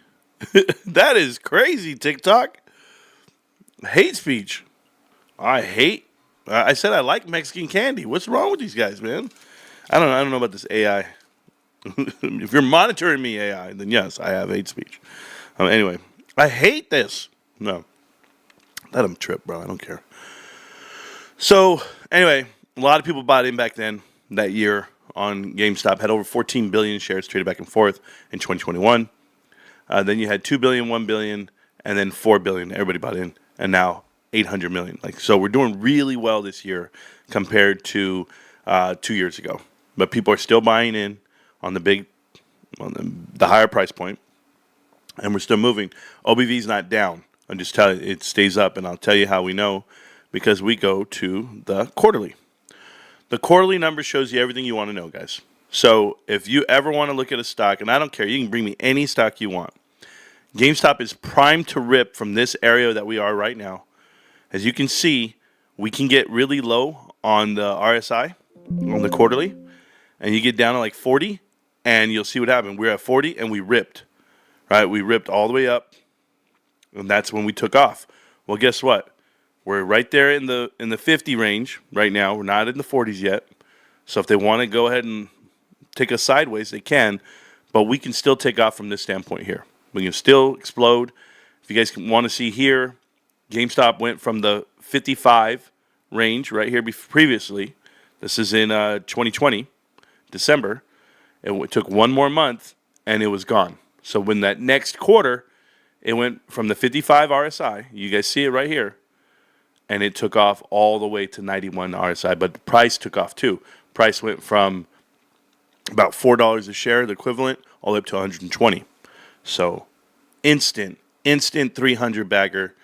That is crazy, TikTok. Hate speech. I said I like Mexican candy. What's wrong with these guys, man? I don't know about this AI. If you're monitoring me, AI, then yes, I have hate speech. Anyway, I hate this. No. Let them trip, bro. I don't care. So, anyway, a lot of people bought in back then that year on GameStop. Had over 14 billion shares traded back and forth in 2021. Then you had 2 billion, 1 billion, and then 4 billion. Everybody bought in, and now 800 million. So we're doing really well this year compared to 2 years ago. But people are still buying in on the higher price point, and we're still moving. OBV is not down. I'm just telling you, it stays up, and I'll tell you how we know, because we go to the quarterly. The quarterly number shows you everything you want to know, guys. So if you ever want to look at a stock, and I don't care, you can bring me any stock you want. GameStop is primed to rip from this area that we are right now. As you can see, we can get really low on the RSI, on the quarterly, and you get down to like 40, and you'll see what happened. We're at 40, and we ripped, right? We ripped all the way up, and that's when we took off. Well, guess what? We're right there in the 50 range right now. We're not in the 40s yet. So if they want to go ahead and take us sideways, they can, but we can still take off from this standpoint here. We can still explode. If you guys want to see here, GameStop went from the 55 range right here previously. This is in 2020, December. It took one more month, and it was gone. So when that next quarter, it went from the 55 RSI, you guys see it right here, and it took off all the way to 91 RSI. But the price took off too. Price went from about $4 a share, the equivalent, all the way up to 120. So instant 300 bagger,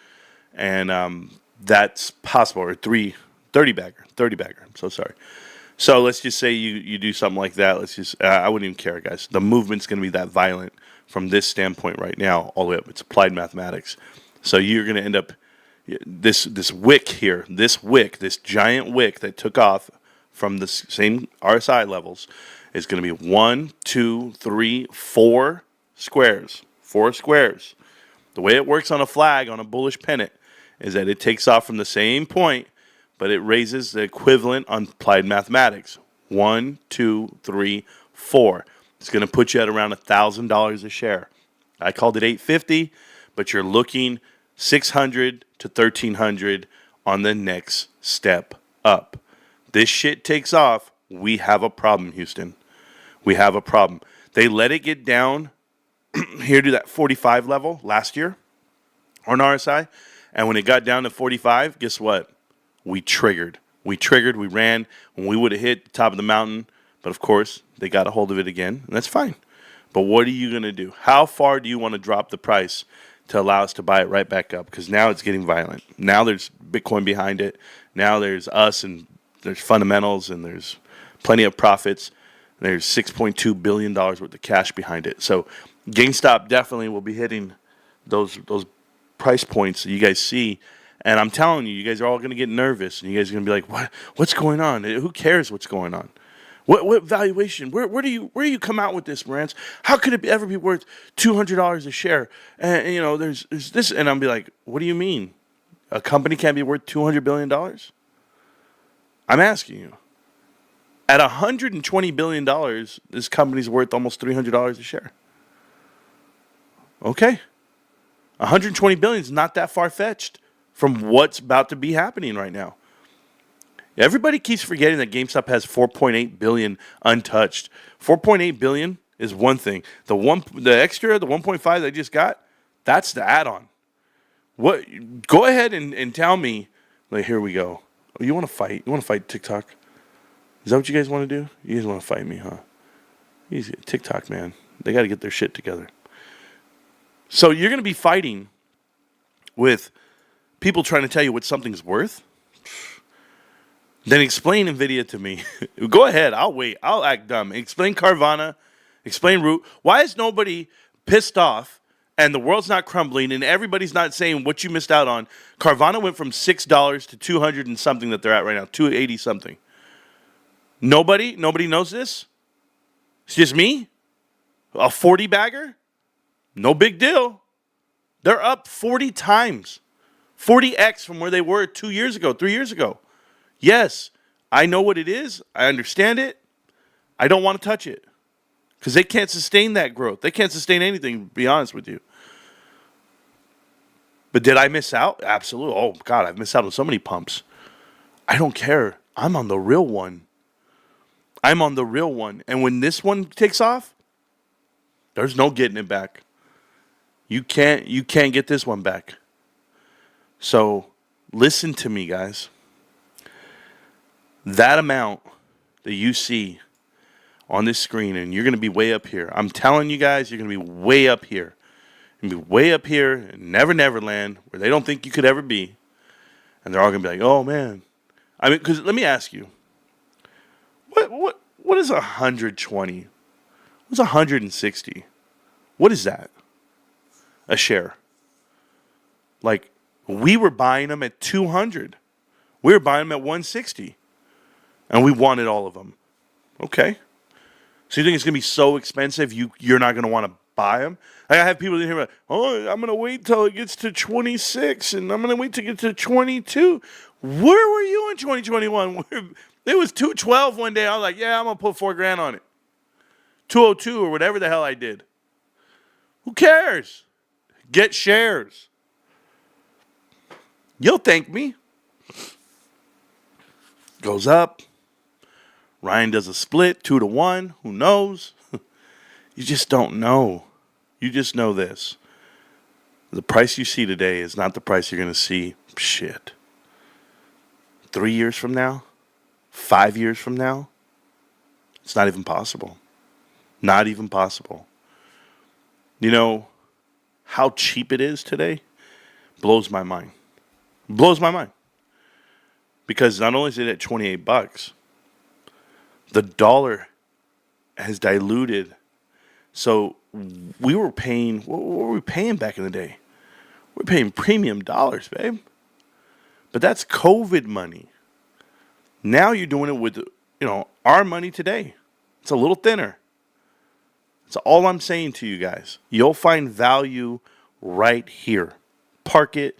and that's possible, or 30 bagger. I'm so sorry. So let's just say you do something like that. Let's just I wouldn't even care, guys. The movement's going to be that violent from this standpoint right now, all the way up. It's applied mathematics. So you're going to end up this wick here, this giant wick that took off from the same RSI levels is going to be 1, 2, 3, 4 squares. 4 squares. The way it works on a flag, on a bullish pennant, is that it takes off from the same point, but it raises the equivalent on applied mathematics. 1, 2, 3, 4. It's going to put you at around $1,000 a share. I called it $850, but you're looking $600 to $1,300 on the next step up. This shit takes off. We have a problem, Houston. We have a problem. They let it get down here to that 45 level last year on RSI. And when it got down to 45, guess what? We triggered. We ran when we would have hit the top of the mountain. But of course, they got a hold of it again, and that's fine. But what are you going to do? How far do you want to drop the price to allow us to buy it right back up? Because now it's getting violent. Now there's Bitcoin behind it. Now there's us, and there's fundamentals, and there's plenty of profits. There's $6.2 billion worth of cash behind it. So GameStop definitely will be hitting those price points that you guys see. And I'm telling you, you guys are all going to get nervous, and you guys are going to be like, what's going on? Who cares what's going on? What valuation? Where do you come out with this, Marantz? How could it ever be worth $200 a share? And there's this, and I'll be like, what do you mean? A company can't be worth $200 billion? I'm asking you. At $120 billion, this company's worth almost $300 a share. Okay. $120 billion is not that far-fetched from what's about to be happening right now. Everybody keeps forgetting that GameStop has $4.8 billion untouched. $4.8 billion is one thing. The extra, the 1.5 that I just got, that's the add-on. Go ahead and tell me, like, here we go. Oh, you want to fight? You want to fight TikTok? Is that what you guys want to do? You guys want to fight me, huh? Easy. TikTok, man. They got to get their shit together. So you're going to be fighting with people trying to tell you what something's worth? Then explain NVIDIA to me. Go ahead. I'll wait. I'll act dumb. Explain Carvana. Explain Root. Why is nobody pissed off and the world's not crumbling and everybody's not saying what you missed out on? Carvana went from $6 to 200 and something that they're at right now. 280 something. Nobody knows this? It's just me? A 40 bagger? No big deal. They're up 40 times. 40x from where they were 2 years ago, 3 years ago. Yes, I know what it is. I understand it. I don't want to touch it because they can't sustain that growth. They can't sustain anything, to be honest with you. But did I miss out? Absolutely. Oh, God, I've missed out on so many pumps. I don't care. I'm on the real one. I'm on the real one. And when this one takes off, there's no getting it back. You can't get this one back. So listen to me, guys. That amount that you see on this screen, and you're going to be way up here. I'm telling you guys, you're going to be way up here. You're going to be way up here in Never Land, where they don't think you could ever be. And they're all going to be like, oh, man. I mean, because let me ask you, what is 120? What's 160? What is that? A share. Like, we were buying them at 200. We were buying them at 160. And we wanted all of them. Okay. So you think it's going to be so expensive you're not going to want to buy them? I have people in here like, oh, I'm going to wait till it gets to 26 and I'm going to wait to get to 22. Where were you in 2021? It was 212 one day. I was like, yeah, I'm going to put $4,000 on it. 202 or whatever the hell I did. Who cares? Get shares. You'll thank me. Goes up. Ryan does a split, 2-1. Who knows? You just don't know. You just know this. The price you see today is not the price you're going to see. Shit. 3 years from now? 5 years from now? It's not even possible. Not even possible. You know how cheap it is today? Blows my mind. Blows my mind. Because not only is it at $28, the dollar has diluted. So we were paying, what were we paying back in the day? We're paying premium dollars, babe. But that's COVID money. Now you're doing it with, our money today. It's a little thinner. That's all I'm saying to you guys. You'll find value right here. Park it,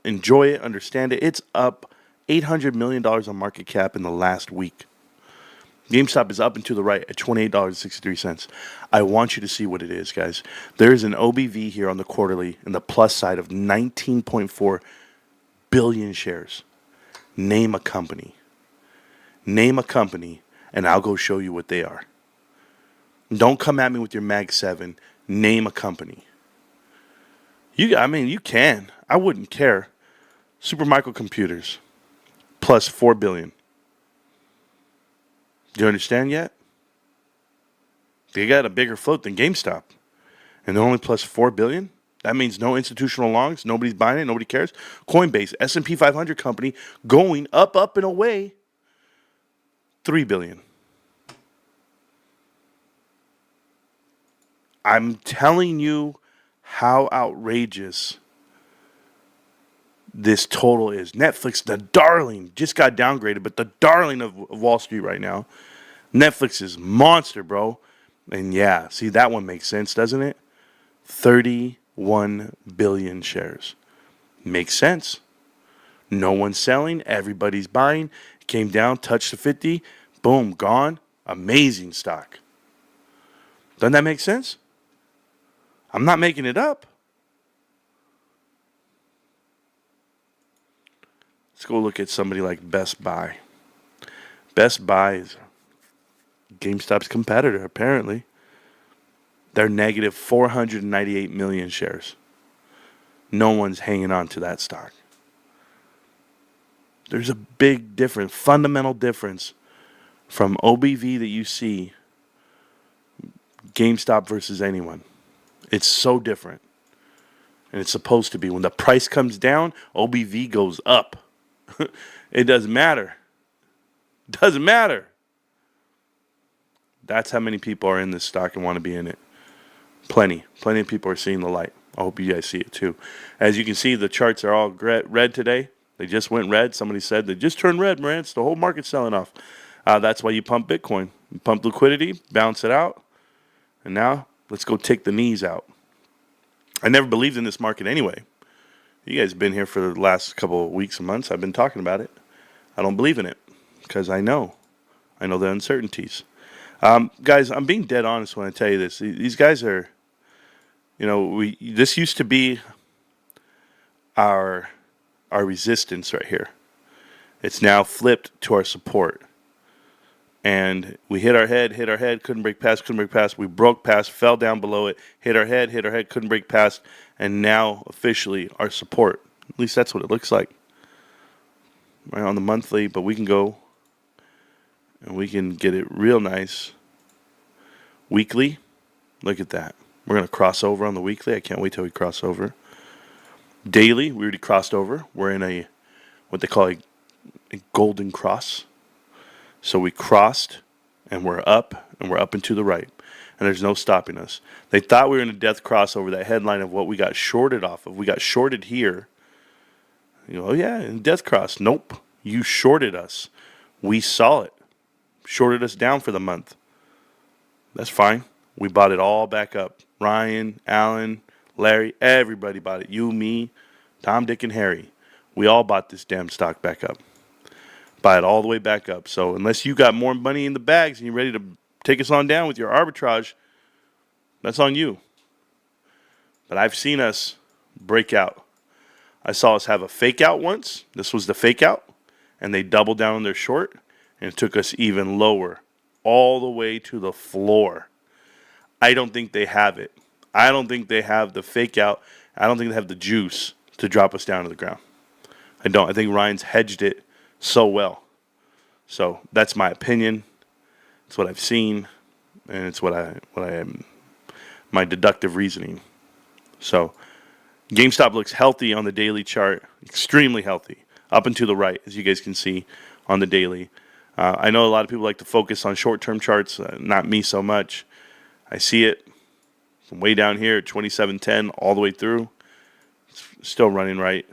enjoy it, understand it. It's up $800 million on market cap in the last week. GameStop is up and to the right at $28.63. I want you to see what it is, guys. There is an OBV here on the quarterly in the plus side of 19.4 billion shares. Name a company. Name a company, and I'll go show you what they are. Don't come at me with your Mag 7. Name a company. You can. I wouldn't care. Supermicro Computers, plus 4 billion. Do you understand yet? They got a bigger float than GameStop. And they're only plus 4 billion? That means no institutional longs. Nobody's buying it. Nobody cares. Coinbase, S&P 500 company, going up and away. 3 billion. I'm telling you how outrageous this total is. Netflix, the darling, just got downgraded, but the darling of Wall Street right now. Netflix is monster, bro. And yeah, see, that one makes sense, doesn't it? 31 billion shares. Makes sense. No one's selling. Everybody's buying. Came down, touched the 50. Boom, gone. Amazing stock. Doesn't that make sense? I'm not making it up. Let's go look at somebody like Best Buy. Best Buy is GameStop's competitor, apparently. They're negative 498 million shares. No one's hanging on to that stock. There's a big difference, fundamental difference from OBV that you see, GameStop versus anyone. It's so different. And it's supposed to be. When the price comes down, OBV goes up. It doesn't matter. Doesn't matter. That's how many people are in this stock and want to be in it. Plenty of people are seeing the light. I hope you guys see it too. As you can see, the charts are all red today. They just went red. Somebody said they just turned red, Marantz. The whole market's selling off. That's why you pump Bitcoin. You pump liquidity, bounce it out, and now let's go take the knees out. I never believed in this market anyway. You guys have been here for the last couple of weeks and months. I've been talking about it. I don't believe in it because I know the uncertainties. Guys, I'm being dead honest when I tell you this. These guys are, this used to be our resistance right here. It's now flipped to our support. And we hit our head, couldn't break past. We broke past, fell down below it, hit our head, couldn't break past, and now officially our support. At least that's what it looks like. Right on the monthly, but we can go and we can get it real nice. Weekly, look at that. We're going to cross over on the weekly. I can't wait till we cross over. Daily, we already crossed over. We're in what they call a golden cross. So we crossed, and we're up and to the right. And there's no stopping us. They thought we were in a death cross over that headline of what we got shorted off of. We got shorted here. You know, oh yeah, in death cross. Nope. You shorted us. We saw it. Shorted us down for the month. That's fine. We bought it all back up. Ryan, Alan, Larry, everybody bought it. You, me, Tom, Dick, and Harry. We all bought this damn stock back up. Buy it all the way back up. So unless you got more money in the bags and you're ready to take us on down with your arbitrage, that's on you. But I've seen us break out. I saw us have a fake out once. This was the fake out. And they doubled down on their short. And it took us even lower. All the way to the floor. I don't think they have it. I don't think they have the fake out. I don't think they have the juice to drop us down to the ground. I don't. I think Ryan's hedged it so well. So that's my opinion. It's what I've seen, and it's what I am, my deductive reasoning. So GameStop looks healthy on the daily chart, extremely healthy, up and to the right, as you guys can see on the daily. I know a lot of people like to focus on short-term charts, not me so much. I see it from way down here at 27.10 all the way through. It's still running right.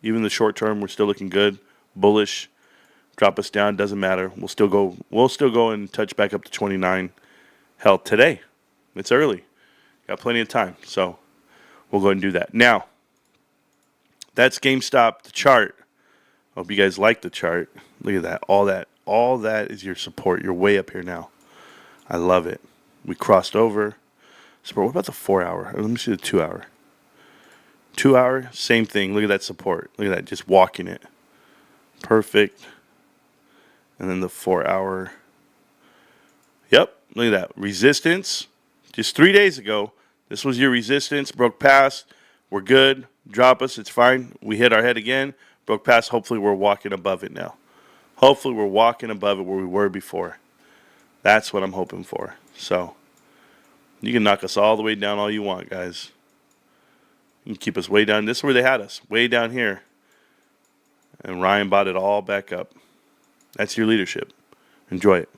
Even the short term, we're still looking good, bullish. Drop us down, doesn't matter. We'll still go and touch back up to 29. Hell, today. It's early. Got plenty of time, so we'll go ahead and do that. Now, that's GameStop, the chart. Hope you guys like the chart. Look at that. All that is your support. You're way up here now. I love it. We crossed over. Support. What about the 4 hour? Let me see the 2 hour. 2 hour, same thing. Look at that support. Look at that, just walking it. Perfect. And then the 4 hour. Yep, look at that. Resistance. Just 3 days ago, this was your resistance. Broke past. We're good. Drop us. It's fine. We hit our head again. Broke past. Hopefully we're walking above it now. Hopefully we're walking above it where we were before. That's what I'm hoping for. So you can knock us all the way down all you want, guys. You can keep us way down. This is where they had us, way down here. And Ryan bought it all back up. That's your leadership. Enjoy it.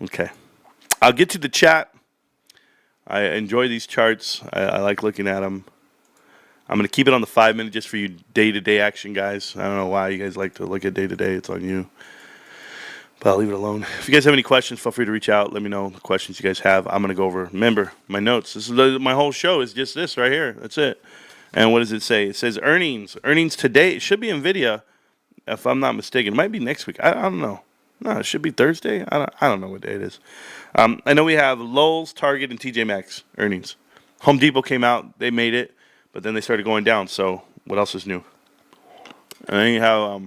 Okay. I'll get to the chat. I enjoy these charts. I like looking at them. I'm going to keep it on the 5 minute just for you day-to-day action, guys. I don't know why you guys like to look at day-to-day. It's on you. But I'll leave it alone. If you guys have any questions, feel free to reach out. Let me know the questions you guys have. I'm going to go over. Remember, my notes. This is my whole show is just this right here. That's it. And what does it say? It says earnings. Earnings today. It should be NVIDIA, if I'm not mistaken. It might be next week. I don't know. No, it should be Thursday. I don't know what day it is. I know we have Lowe's, Target, and TJ Maxx earnings. Home Depot came out. They made it. But then they started going down. So what else is new? And then you have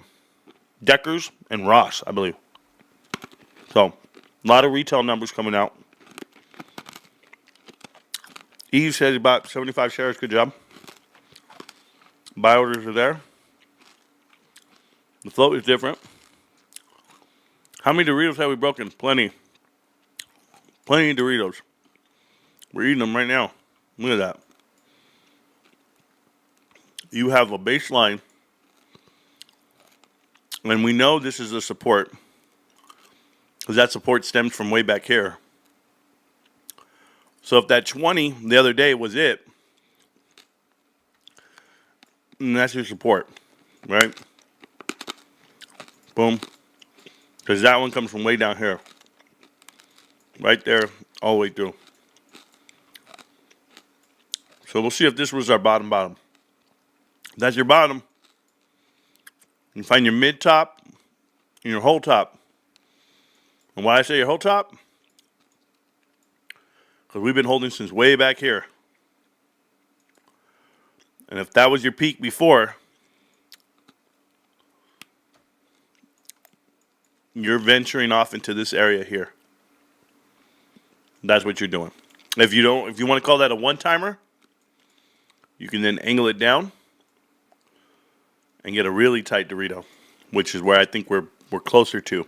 Deckers and Ross, I believe. So, a lot of retail numbers coming out. Eve says about 75 shares. Good job. Buy orders are there. The float is different. How many Doritos have we broken? Plenty. Plenty of Doritos. We're eating them right now. Look at that. You have a baseline. And we know this is a support. Because that support stems from way back here. So if that 20 the other day was it, and that's your support, right? Boom. Because that one comes from way down here. Right there, all the way through. So we'll see if this was our bottom. That's your bottom. You find your mid top and your whole top. And why I say your whole top? Because we've been holding since way back here. And if that was your peak before, you're venturing off into this area here. That's what you're doing. If you want to call that a one-timer, you can then angle it down and get a really tight Dorito, which is where I think we're closer to.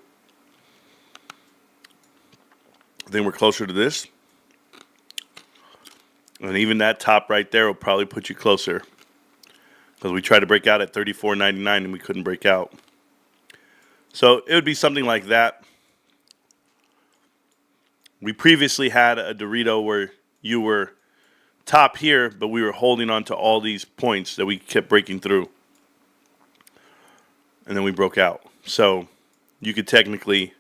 I think we're closer to this. And even that top right there will probably put you closer. Because we tried to break out at $34.99 and we couldn't break out. So it would be something like that. We previously had a Dorito where you were top here, but we were holding on to all these points that we kept breaking through. And then we broke out. So you could technically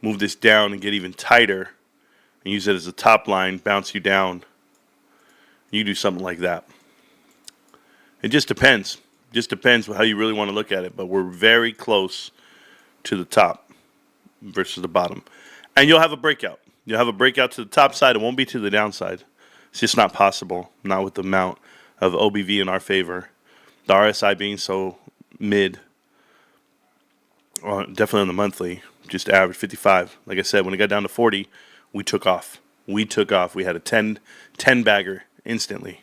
move this down and get even tighter and use it as a top line, bounce you down. You do something like that. It just depends. Just depends how you really want to look at it. But we're very close to the top versus the bottom. And you'll have a breakout. You'll have a breakout to the top side. It won't be to the downside. It's just not possible. Not with the amount of OBV in our favor. The RSI being so mid. Definitely on the monthly. Just average 55. Like I said, when it got down to 40, we took off. We took off. We had a 10 bagger instantly.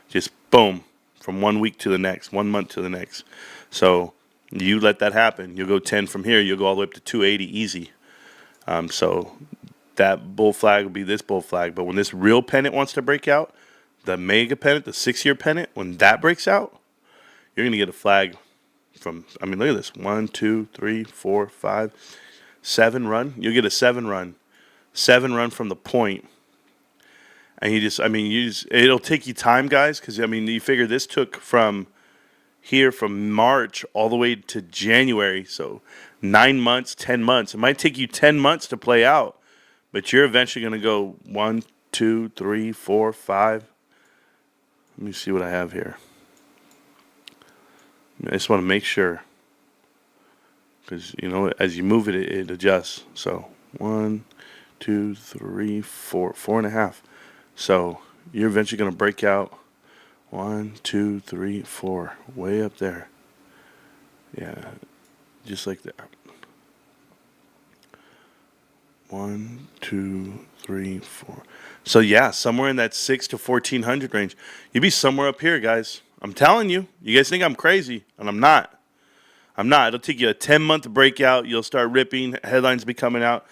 Just boom. From 1 week to the next. 1 month to the next. So you let that happen. You'll go 10 from here. You'll go all the way up to 280 easy. So that bull flag will be this bull flag. But when this real pennant wants to break out, the mega pennant, the 6-year pennant, when that breaks out, you're going to get a flag from, I mean, look at this. 1, 2, 3, 4, 5, 7 run. You'll get a 7 run. 7 run from the point. And it'll take you time, guys, because, I mean, you figure this took from here, from March all the way to January. So 9 months, 10 months. It might take you 10 months to play out, but you're eventually going to go 1, 2, 3, 4, 5. Let me see what I have here. I just want to make sure, because, you know, as you move it, it adjusts. So 1, 2, 3, 4, 4.5. So you're eventually going to break out 1, 2, 3, 4, way up there. Yeah, just like that. 1, 2, 3, 4. So yeah, somewhere in that 6 to 1400 range. You'd be somewhere up here, guys. I'm telling you. You guys think I'm crazy, and I'm not. I'm not. It'll take you a 10-month breakout. You'll start ripping. Headlines be coming out.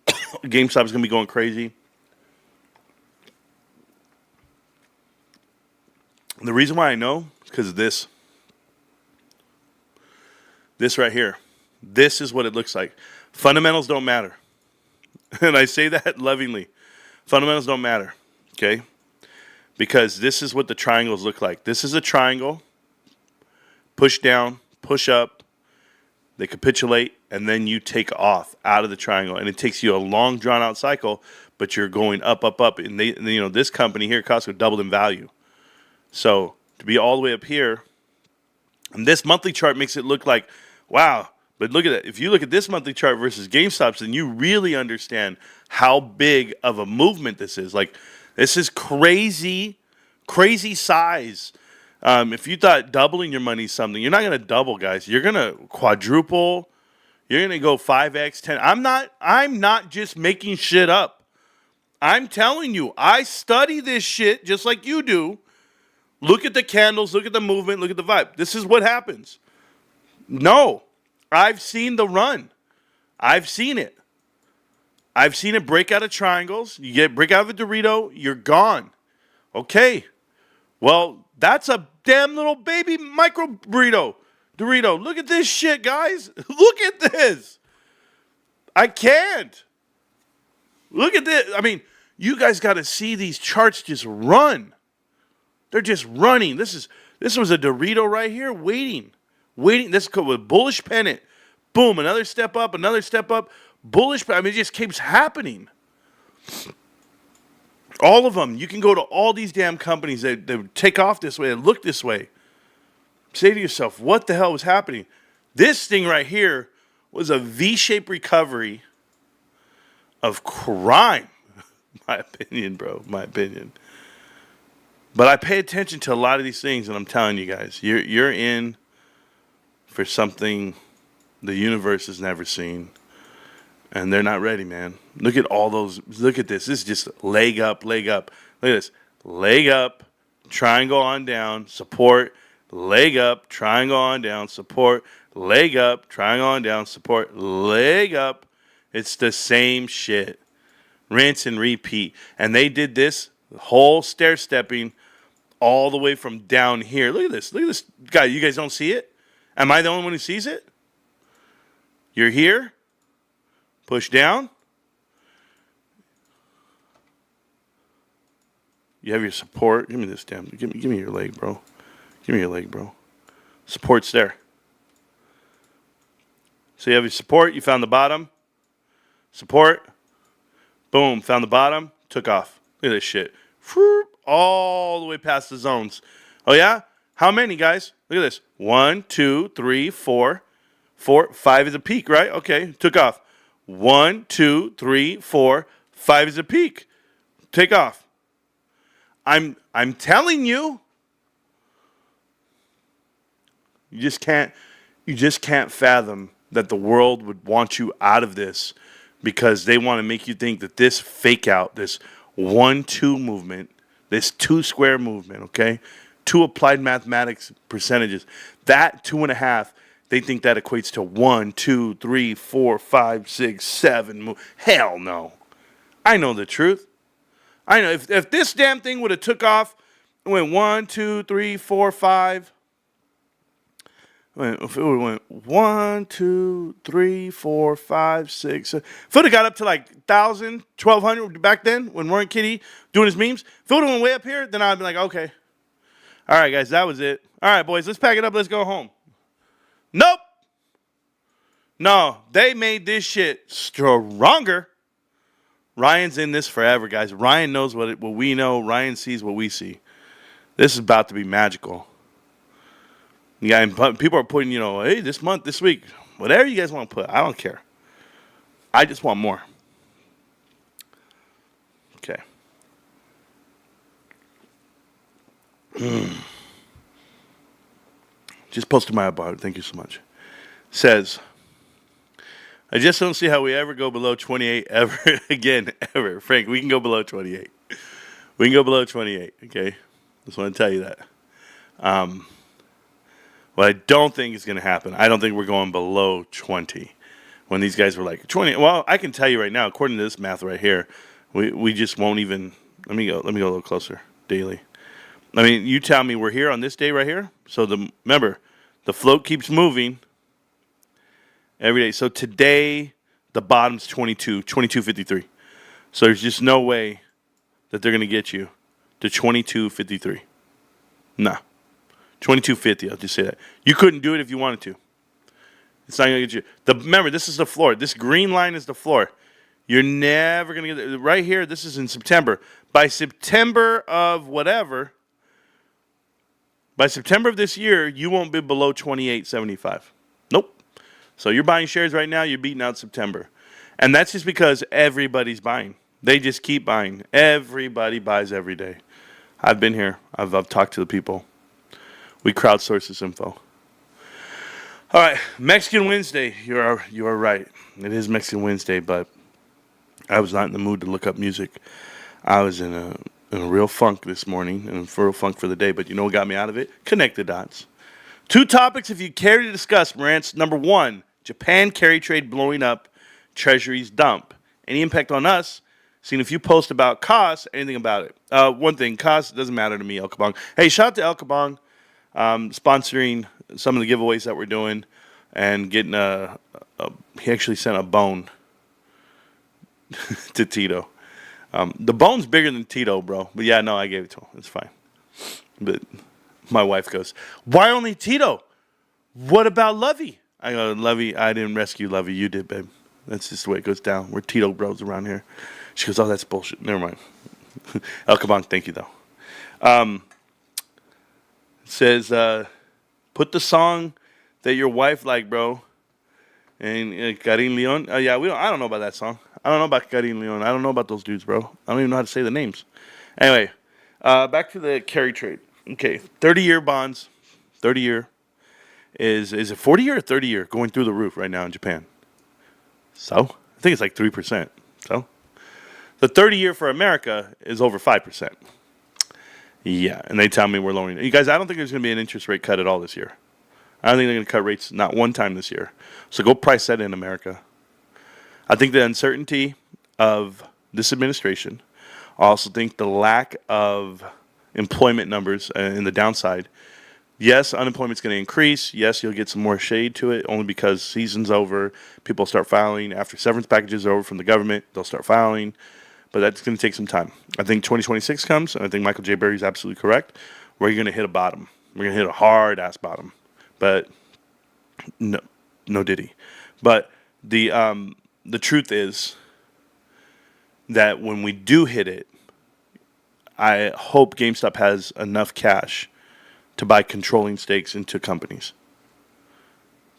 GameStop is going to be going crazy. The reason why I know is because of this. This right here. This is what it looks like. Fundamentals don't matter. And I say that lovingly. Fundamentals don't matter. Okay? Because this is what the triangles look like. This is a triangle. Push down, push up. They capitulate, and then you take off out of the triangle. And it takes you a long, drawn-out cycle, but you're going up, up, up. And this company here, Costco, doubled in value. So to be all the way up here, and this monthly chart makes it look like, wow. But look at that. If you look at this monthly chart versus GameStop's, then you really understand how big of a movement this is. Like, this is crazy, crazy size. If you thought doubling your money is something, you're not going to double, guys. You're going to quadruple. You're going to go 5x, 10. I'm not just making shit up. I'm telling you, I study this shit just like you do. Look at the candles, look at the movement, look at the vibe. This is what happens. No, I've seen the run. I've seen it. I've seen it break out of triangles. You break out of a Dorito, you're gone. Okay. Well, that's a damn little baby micro burrito. Dorito. Look at this shit, guys. Look at this. I can't. Look at this. I mean, you guys got to see these charts just run. They're just running. This was a Dorito right here waiting. This was bullish pennant. Boom, another step up, bullish. I mean, it just keeps happening. All of them. You can go to all these damn companies that take off this way and look this way. Say to yourself, what the hell was happening? This thing right here was a V-shaped recovery of crime. My opinion, bro. My opinion. But I pay attention to a lot of these things, and I'm telling you guys, you're in for something the universe has never seen. And they're not ready, man. Look at all those. Look at this. This is just leg up, leg up. Look at this. Leg up, triangle on down, support, leg up, triangle on down, support, leg up, triangle on down, support, leg up. It's the same shit. Rinse and repeat. And they did this whole stair stepping all the way from down here. Look at this. Look at this. Guy, you guys don't see it? Am I the only one who sees it? You're here. Push down. You have your support. Give me this damn. Give me your leg, bro. Give me your leg, bro. Support's there. So you have your support. You found the bottom. Support. Boom. Found the bottom. Took off. Look at this shit. All the way past the zones. Oh, yeah? How many, guys? Look at this. 1, 2, 3, 4. 4, 5 is a peak, right? Okay. Took off. 1, 2, 3, 4, 5 is a peak. Take off. I'm telling you. You just can't fathom that the world would want you out of this because they want to make you think that this fake out, this 1-2 movement, this 2 square movement, okay? 2 applied mathematics percentages. That 2.5, they think that equates to 1, 2, 3, 4, 5, 6, 7. Hell no. I know the truth. I know if this damn thing would have took off, it went 1, 2, 3, 4, 5. If it would have went 1, 2, 3, 4, 5, 6. If it would have got up to like 1,000, 1,200 back then when Warren Kitty doing his memes, if it would have went way up here, then I'd be like, okay. All right, guys, that was it. All right, boys, let's pack it up. Let's go home. Nope. No, they made this shit stronger. Ryan's in this forever, guys. Ryan knows what we know. Ryan sees what we see. This is about to be magical. Yeah, and people are putting, hey, this month, this week, whatever you guys want to put. I don't care. I just want more. Okay. Just posted my about it. Thank you so much. Says, I just don't see how we ever go below 28 ever again, ever. Frank, we can go below 28. We can go below 28, okay? Just want to tell you that. What I don't think is going to happen, I don't think we're going below 20. When these guys were like 20, well, I can tell you right now, according to this math right here, we just won't even, let me go a little closer, daily. I mean, you tell me we're here on this day right here. So remember, the float keeps moving every day. So today, the bottom's 22.53. So there's just no way that they're going to get you to 22.53. No. 22.50, I'll just say that. You couldn't do it if you wanted to. It's not going to get you. Remember, this is the floor. This green line is the floor. You're never going to get it. Right here, this is in September. By September of whatever, by September of this year, you won't be below 28.75. Nope. So you're buying shares right now, you're beating out September. And that's just because everybody's buying. They just keep buying. Everybody buys every day. I've been here. I've talked to the people. We crowdsource this info. All right, Mexican Wednesday. You are right. It is Mexican Wednesday, but I was not in the mood to look up music. I was in a real funk this morning, and a real funk for the day. But you know what got me out of it? Connect the dots. 2 topics if you care to discuss, Marantz. Number 1, Japan carry trade blowing up, Treasuries dump. Any impact on us? Seen a few posts about costs. Anything about it? One thing, costs doesn't matter to me, El Kabong. Hey, shout out to El Kabong. Sponsoring some of the giveaways that we're doing and getting he actually sent a bone to Tito. The bone's bigger than Tito, bro. But yeah, no, I gave it to him. It's fine. But my wife goes, why only Tito? What about Lovey? I go, Lovey, I didn't rescue Lovey. You did, babe. That's just the way it goes down. We're Tito bros around here. She goes, oh, that's bullshit. Never mind. El Kabong, thank you, though. Says, put the song that your wife liked, bro. And Karim Leon. Yeah, I don't know about that song. I don't know about Karim Leon. I don't know about those dudes, bro. I don't even know how to say the names. Anyway, back to the carry trade. Okay, 30-year bonds. 30-year. is it 40-year or 30-year going through the roof right now in Japan. So I think it's like 3%. So the 30-year for America is over 5%. Yeah, and they tell me we're lowering it. You guys, I don't think there's going to be an interest rate cut at all this year. I don't think they're going to cut rates not one time this year. So go price that in, America. I think the uncertainty of this administration, I also think the lack of employment numbers and the downside. Yes, unemployment's going to increase. Yes, you'll get some more shade to it only because season's over. People start filing. After severance packages are over from the government, they'll start filing. But that's going to take some time. I think 2026 comes, and I think Michael J. Berry is absolutely correct, where you're going to hit a bottom. We're going to hit a hard-ass bottom. But no diddy. But the truth is that when we do hit it, I hope GameStop has enough cash to buy controlling stakes into companies.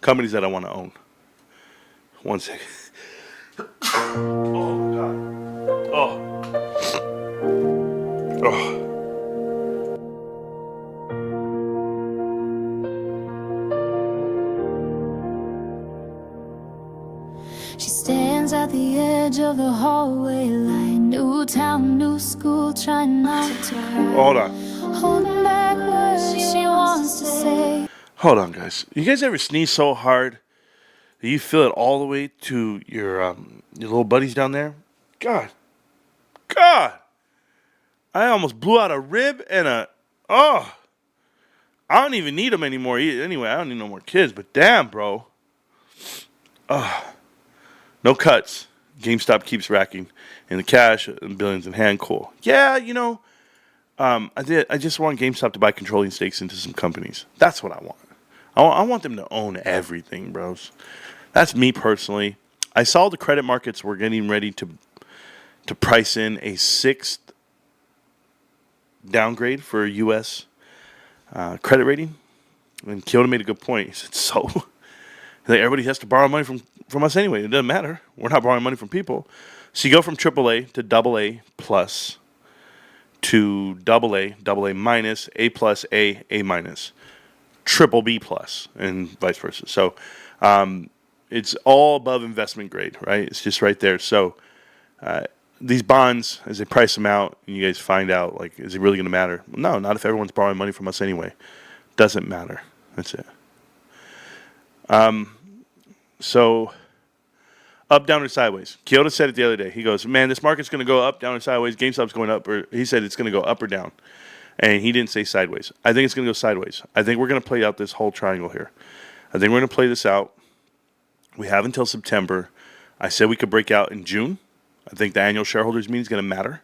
Companies that I want to own. One second. Oh, my God. Oh. She stands at the edge of the hallway like new town, new school, trying not to cry. Hold on. Holding back words she wants to say. Hold on, guys. You guys ever sneeze so hard that you feel it all the way to your little buddies down there? God. I almost blew out a rib and I don't even need them anymore. Anyway, I don't need no more kids, but damn, bro. No cuts. GameStop keeps racking in the cash and billions in hand. Cool. Yeah, I just want GameStop to buy controlling stakes into some companies. That's what I want. I want them to own everything, bros. That's me personally. I saw the credit markets were getting ready to price in a sixth downgrade for U.S. Credit rating. And Kyoto made a good point. He said, so like everybody has to borrow money from us anyway. It doesn't matter. We're not borrowing money from people. So you go from AAA to AA plus to AA minus, A plus, A minus, triple B plus, and vice versa. So it's all above investment grade, right? It's just right there. So these bonds, as they price them out, and you guys find out, like, is it really going to matter? No, not if everyone's borrowing money from us anyway. Doesn't matter. That's it. So up, down, or sideways. Kyoto said it the other day. He goes, man, this market's going to go up, down, or sideways. GameStop's going up, or he said it's going to go up or down. And he didn't say sideways. I think it's going to go sideways. I think we're going to play out this whole triangle here. I think we're going to play this out. We have until September. I said we could break out in June. I think the annual shareholders meeting is going to matter.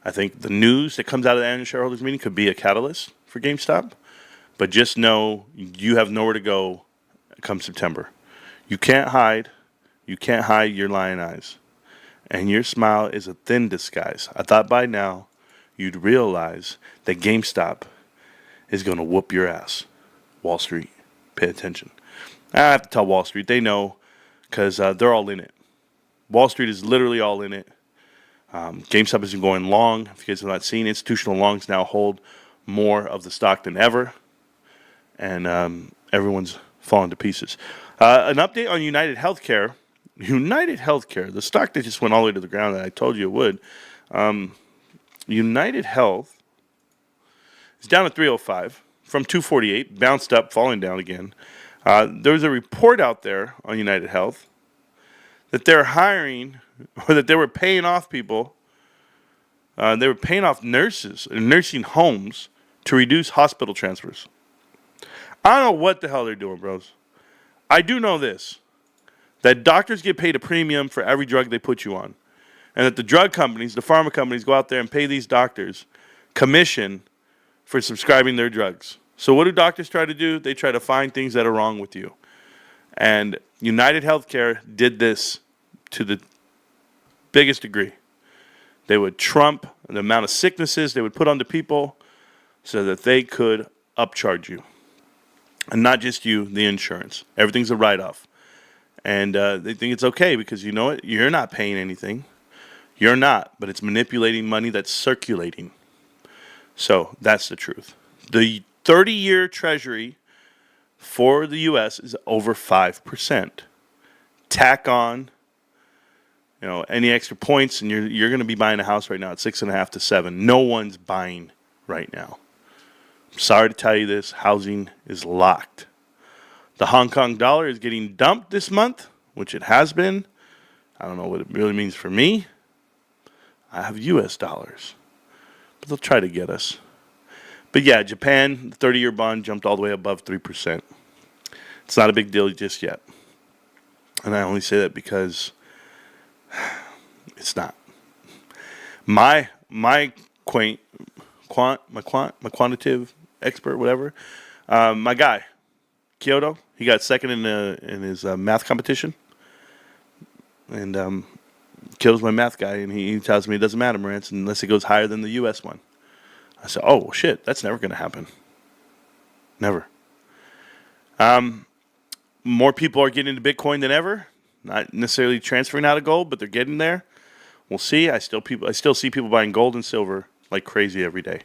I think the news that comes out of the annual shareholders meeting could be a catalyst for GameStop. But just know you have nowhere to go come September. You can't hide. You can't hide your lion eyes. And your smile is a thin disguise. I thought by now you'd realize that GameStop is going to whoop your ass. Wall Street, pay attention. I have to tell Wall Street. They know because they're all in it. Wall Street is literally all in it. GameStop has been going long. If you guys have not seen, institutional longs now hold more of the stock than ever. And everyone's falling to pieces. An update on United Healthcare. United Healthcare, the stock that just went all the way to the ground that I told you it would. United Health is down at 305 from 248, bounced up, falling down again. There's a report out there on United Health that they're hiring, or that they were paying off people. They were paying off nurses in nursing homes to reduce hospital transfers. I don't know what the hell they're doing, bros. I do know this, that doctors get paid a premium for every drug they put you on. And that the drug companies, the pharma companies, go out there and pay these doctors commission for subscribing their drugs. So what do doctors try to do? They try to find things that are wrong with you. And United Healthcare did this to the biggest degree. They would trump the amount of sicknesses they would put onto people so that they could upcharge you. And not just you, the insurance. Everything's a write-off. And they think it's okay because you know what? You're not paying anything. You're not, but it's manipulating money that's circulating. So that's the truth. The 30-year Treasury for the U.S. is over 5%. Tack on, any extra points, and you're going to be buying a house right now at 6.5 to 7. No one's buying right now. I'm sorry to tell you this. Housing is locked. The Hong Kong dollar is getting dumped this month, which it has been. I don't know what it really means for me. I have U.S. dollars, but they'll try to get us. But yeah, Japan, the 30-year bond jumped all the way above 3%. It's not a big deal just yet. And I only say that because it's not. My quantitative expert, whatever, my guy, Kyoto, he got second in his math competition. And Kyoto's my math guy, and he tells me it doesn't matter, Marantz, unless it goes higher than the U.S. one. I said, oh, shit, that's never going to happen. Never. More people are getting into Bitcoin than ever. Not necessarily transferring out of gold, but they're getting there. We'll see. I still see people buying gold and silver like crazy every day.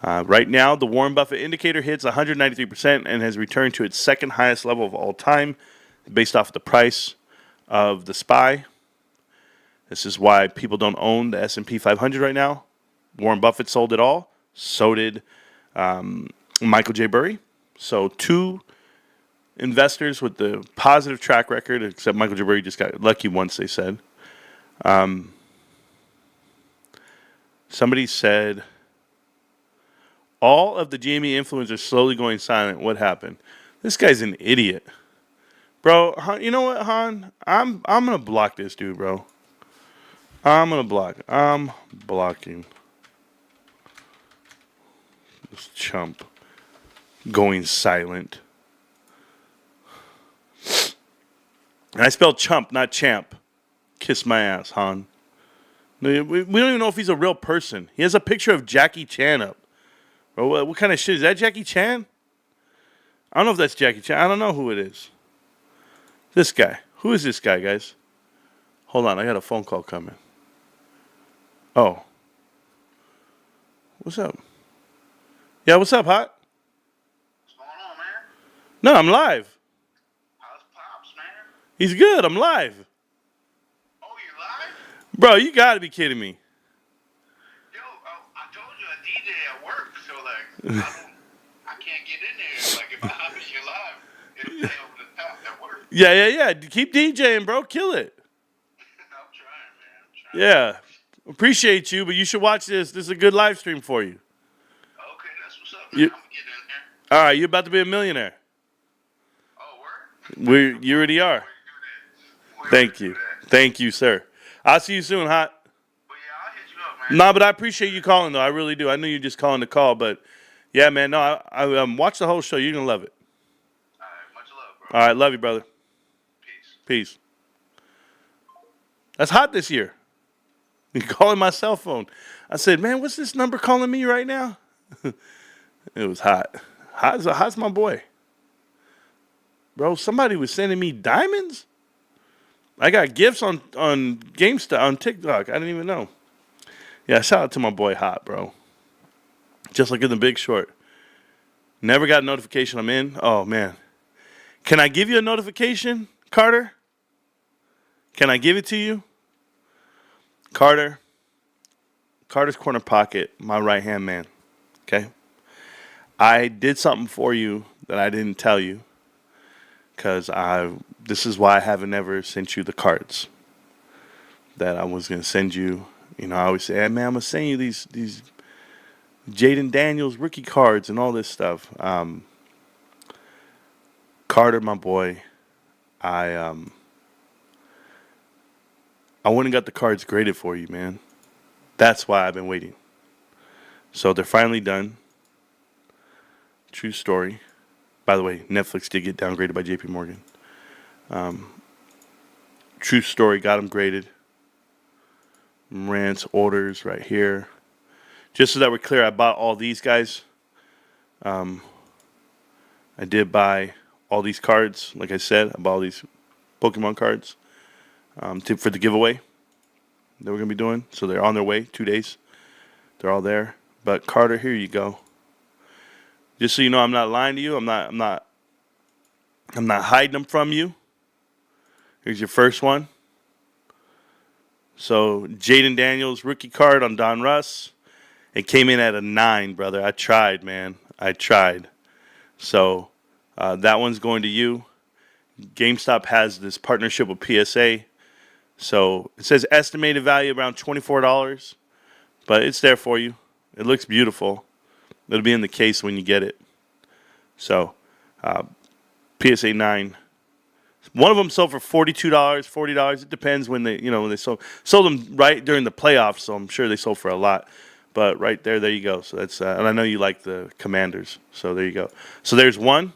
Right now, the Warren Buffett indicator hits 193% and has returned to its second highest level of all time, based off the price of the SPY. This is why people don't own the S&P 500 right now. Warren Buffett sold it all. So did Michael J. Burry. So two investors with the positive track record, except Michael J. Burry just got lucky once, they said. Somebody said, all of the GME influencers slowly going silent. What happened? This guy's an idiot. Bro, you know what, Han? I'm going to block this dude, bro. I'm blocking. This chump going silent. And I spelled chump, not champ. Kiss my ass, Han. We don't even know if he's a real person. He has a picture of Jackie Chan up. Bro, what kind of shit? Is that Jackie Chan? I don't know if that's Jackie Chan. I don't know who it is. This guy. Who is this guy, guys? Hold on, I got a phone call coming. Oh. What's up? Yeah, what's up, Hot? What's going on, man? No, I'm live. How's Pops, man? He's good. I'm live. Oh, you live? Bro, you got to be kidding me. Yo, I told you I DJ at work, so like I can't get in there. Like if I hop in your live, it'll stay over the top at work. Yeah. Keep DJing, bro. Kill it. I'm trying, man. Yeah. Appreciate you, but you should watch this. This is a good live stream for you. Okay, that's what's up, man. You- I'm gonna get in there. All right, you're about to be a millionaire. Oh, word? You already are. Where you do that? Thank you. Thank you, sir. I'll see you soon, Hot. But yeah, I'll hit you up, man. Nah, but I appreciate you calling, though. I really do. I knew you were just calling to call, but yeah, man. No, I watch the whole show. You're going to love it. All right, much love, bro. All right, love you, brother. Peace. Peace. That's Hot this year. You calling my cell phone. I said, man, what's this number calling me right now? It was Hot. Hot's my boy. Bro, somebody was sending me diamonds? I got gifts on GameStop, on TikTok. I didn't even know. Yeah, shout out to my boy Hot, bro. Just like in The Big Short. Never got a notification I'm in. Oh, man. Can I give you a notification, Carter? Can I give it to you? Carter's Corner Pocket, my right-hand man. Okay? I did something for you that I didn't tell you. Because this is why I haven't ever sent you the cards that I was going to send you. You know, I always say, hey, man, I'm going to send you these Jaden Daniels rookie cards and all this stuff. Carter, my boy, I went and got the cards graded for you, man. That's why I've been waiting. So they're finally done. True story. By the way, Netflix did get downgraded by JP Morgan. True story, got them graded. Marantz orders right here. Just so that we're clear, I bought all these guys. I did buy all these cards. Like I said, I bought all these Pokemon cards for the giveaway that we're going to be doing. So they're on their way, 2 days. They're all there. But Carter, here you go. Just so you know, I'm not lying to you. I'm not I'm not hiding them from you. Here's your first one. So Jaden Daniels rookie card on Don Russ. It came in at a 9, brother. I tried, man. I tried. So that one's going to you. GameStop has this partnership with PSA. So it says estimated value around $24, but it's there for you. It looks beautiful. It'll be in the case when you get it. So PSA 9. One of them sold for $42, $40. It depends when they sold them right during the playoffs. So I'm sure they sold for a lot. But right there you go. So that's and I know you like the Commanders. So there you go. So there's one.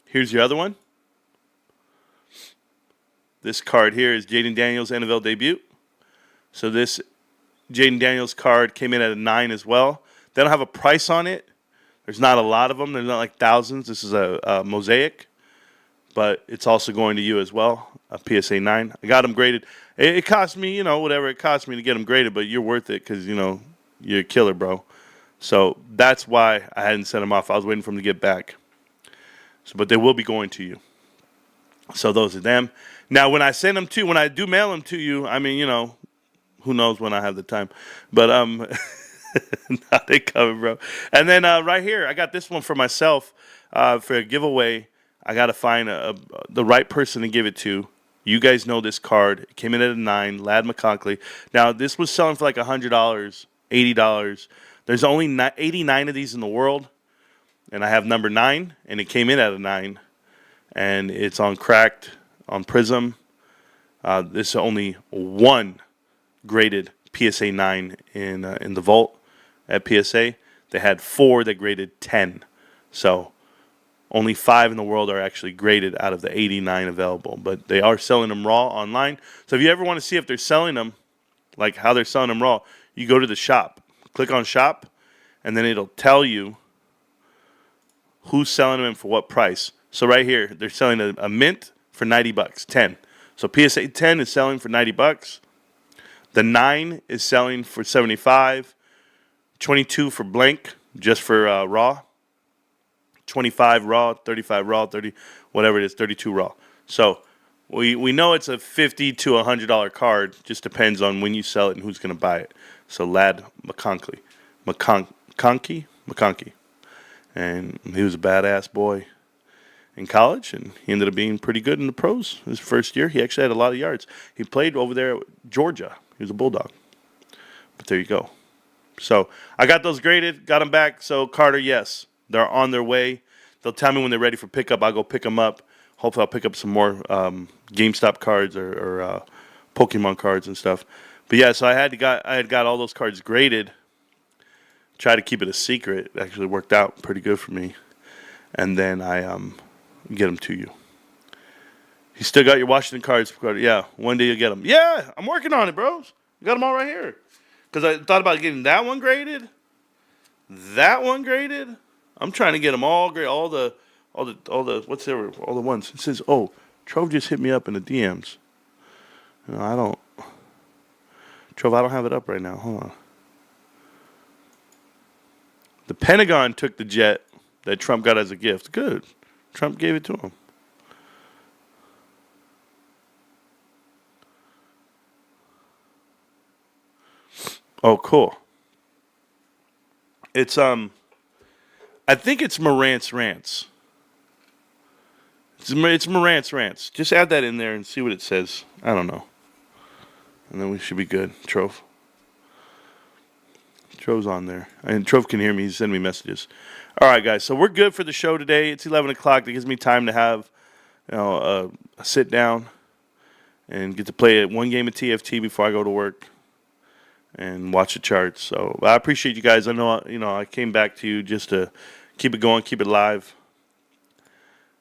Here's your other one. This card here is Jaden Daniels' NFL debut. So this Jaden Daniels card came in at a 9 as well. They don't have a price on it. There's not a lot of them. There's not like thousands. This is a mosaic. But it's also going to you as well, a PSA 9. I got them graded. It cost me, whatever it cost me to get them graded, but you're worth it because, you're a killer, bro. So that's why I hadn't sent them off. I was waiting for them to get back. But they will be going to you. So those are them. Now, when I do mail them to you, I mean, who knows when I have the time. But now they coming, bro. And then right here, I got this one for myself for a giveaway. I got to find the right person to give it to. You guys know this card. It came in at a 9, Lad McConkey. Now, this was selling for like $100, $80. There's only 89 of these in the world. And I have number 9, and it came in at a 9. And it's on Cracked, on Prism. This is only one graded PSA 9 in the vault at PSA. They had 4 that graded 10. So only 5 in the world are actually graded out of the 89 available. But they are selling them raw online. So if you ever want to see if they're selling them, like how they're selling them raw, you go to the shop. Click on shop, and then it'll tell you who's selling them and for what price. So right here, they're selling a mint for $90, 10. So PSA 10 is selling for $90. The 9 is selling for $75. 22 for blank, just for raw. 25 raw, 35 raw, 30, whatever it is, 32 raw. So we know it's a $50 to $100 card. Just depends on when you sell it and who's going to buy it. So Lad McConkey. And he was a badass boy in college, and he ended up being pretty good in the pros. His first year, he actually had a lot of yards. He played over there at Georgia. He was a Bulldog. But there you go. So I got those graded, got them back. So Carter, yes, they're on their way. They'll tell me when they're ready for pickup. I'll go pick them up. Hopefully I'll pick up some more GameStop cards or Pokemon cards and stuff. But yeah, so I had got all those cards graded. Try to keep it a secret. It actually worked out pretty good for me. And then I get them to you. You still got your Washington cards? Yeah, one day you'll get them. Yeah, I'm working on it, bros. I got them all right here. Because I thought about getting that one graded. That one graded. I'm trying to get them all graded. All the what's there? All the ones. It says, oh, Trove just hit me up in the DMs. I don't. Trove, I don't have it up right now. Hold on. The Pentagon took the jet that Trump got as a gift. Good. Trump gave it to him. Oh, cool. It's I think it's Marantz Rantz. It's Marantz Rantz. Just add that in there and see what it says. I don't know. And then we should be good. Trove. Trove's on there. And Trove can hear me. He's sending me messages. All right, guys. So we're good for the show today. It's 11 o'clock. That gives me time to have, a sit down and get to play one game of TFT before I go to work and watch the charts. So I appreciate you guys. I know, I came back to you just to keep it going, keep it live.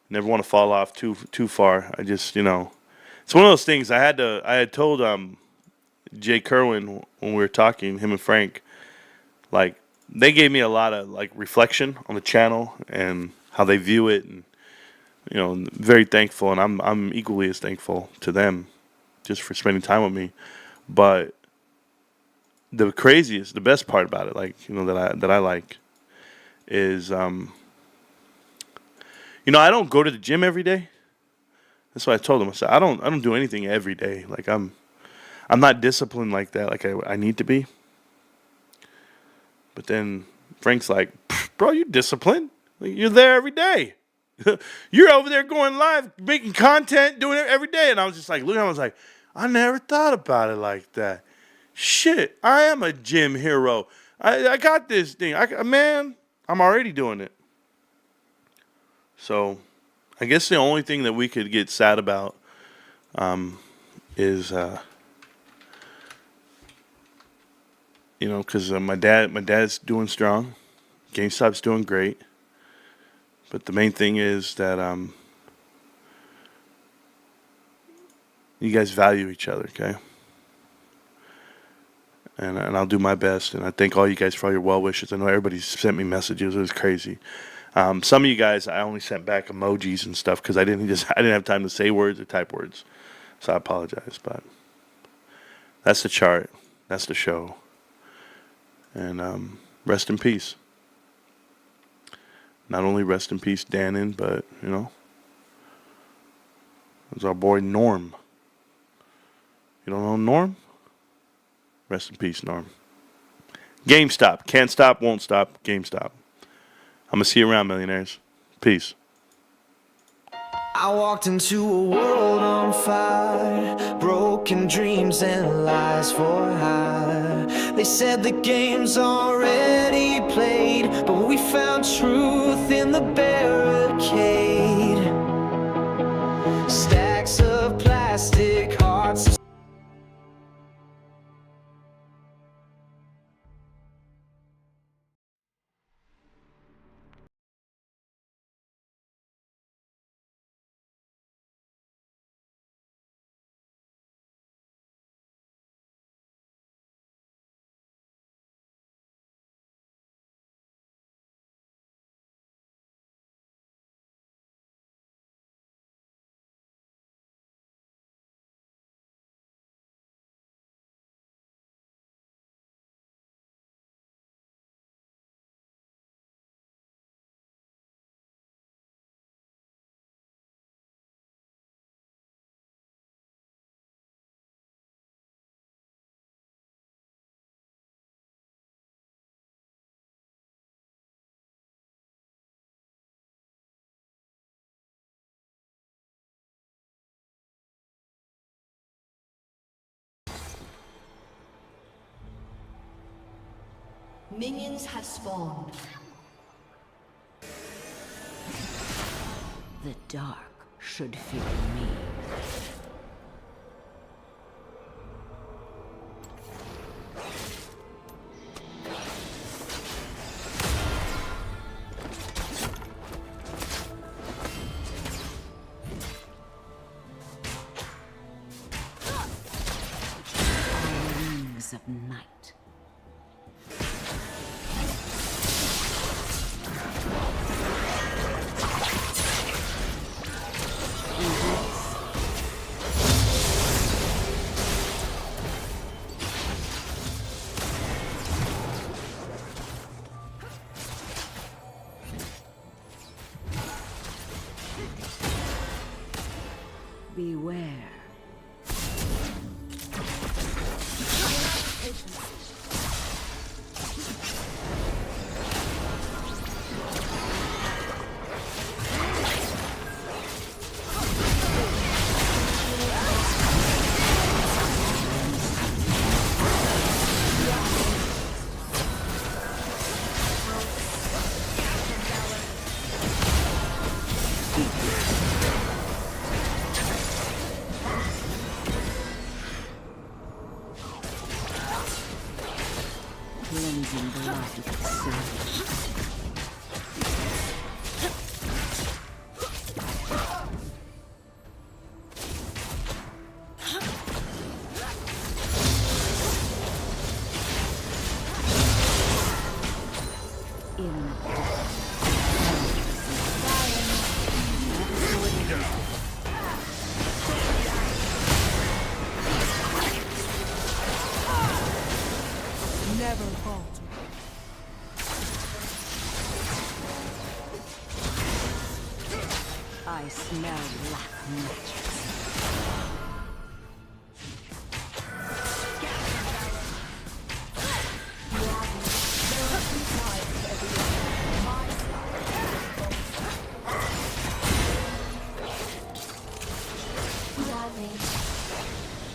Never want to fall off too far. I just, it's one of those things. I had told Jay Kerwin when we were talking, him and Frank, like, they gave me a lot of, like, reflection on the channel and how they view it, and, very thankful, and I'm equally as thankful to them just for spending time with me. But the best part about it, like, that I like is, I don't go to the gym every day, That's what I told him. I said, I don't do anything every day. Like I'm not disciplined like that. Like I need to be. But then Frank's like, bro, you disciplined. Like, you're there every day. You're over there going live, making content, doing it every day. And I was just like, looking at him, I was like, I never thought about it like that. Shit, I am a gym hero. I got this thing. Man, I'm already doing it. So I guess the only thing that we could get sad about is, because my dad's doing strong. GameStop's doing great. But the main thing is that you guys value each other, okay? And I'll do my best. And I thank all you guys for all your well wishes. I know everybody sent me messages. It was crazy. Some of you guys, I only sent back emojis and stuff because I didn't have time to say words or type words. So I apologize. But that's the chart. That's the show. And rest in peace. Not only rest in peace, Danon, but, there's our boy Norm. You don't know Norm? Rest in peace, Norm. GameStop. Can't stop, won't stop. GameStop. I'm going to see you around, millionaires. Peace. I walked into a world on fire, broken dreams and lies for hire. They said the game's already played, but we found truth in the barricade. Stacks of plastic hearts. Minions have spawned. The dark should fear me. Wings of night. Beware. I smell black magic.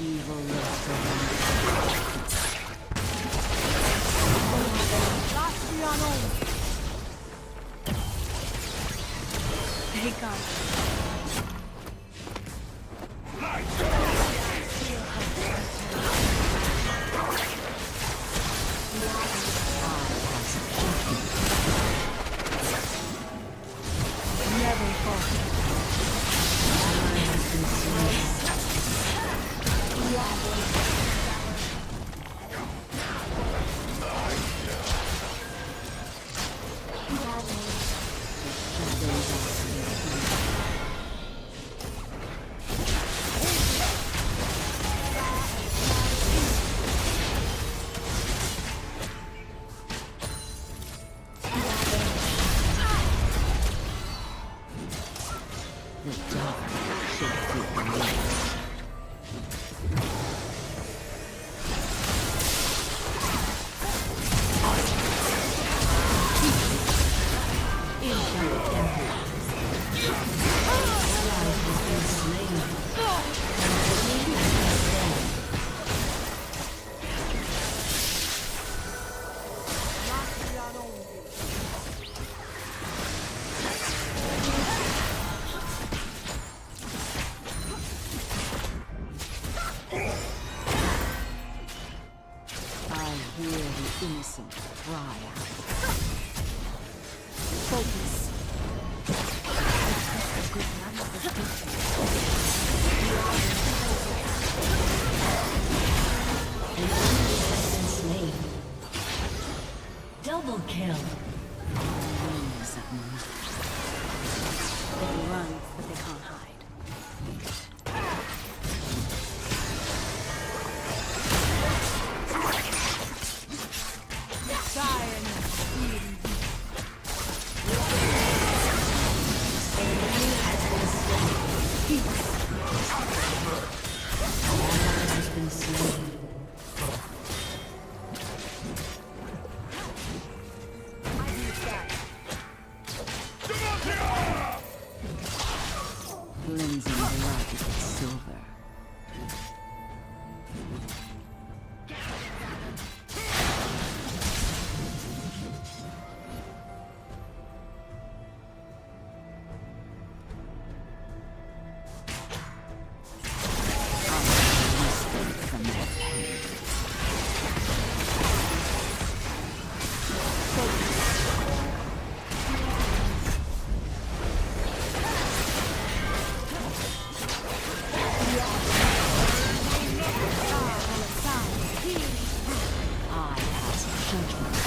Evil lives Take on. Never fall. The dark should feel me. I hear the innocent cry out. Focus. An enemy has been slain. Double kill. Wings of night. They run, but they can't hide. Has been slain. Cleansing blood with silver. From that pain. I pass judgment.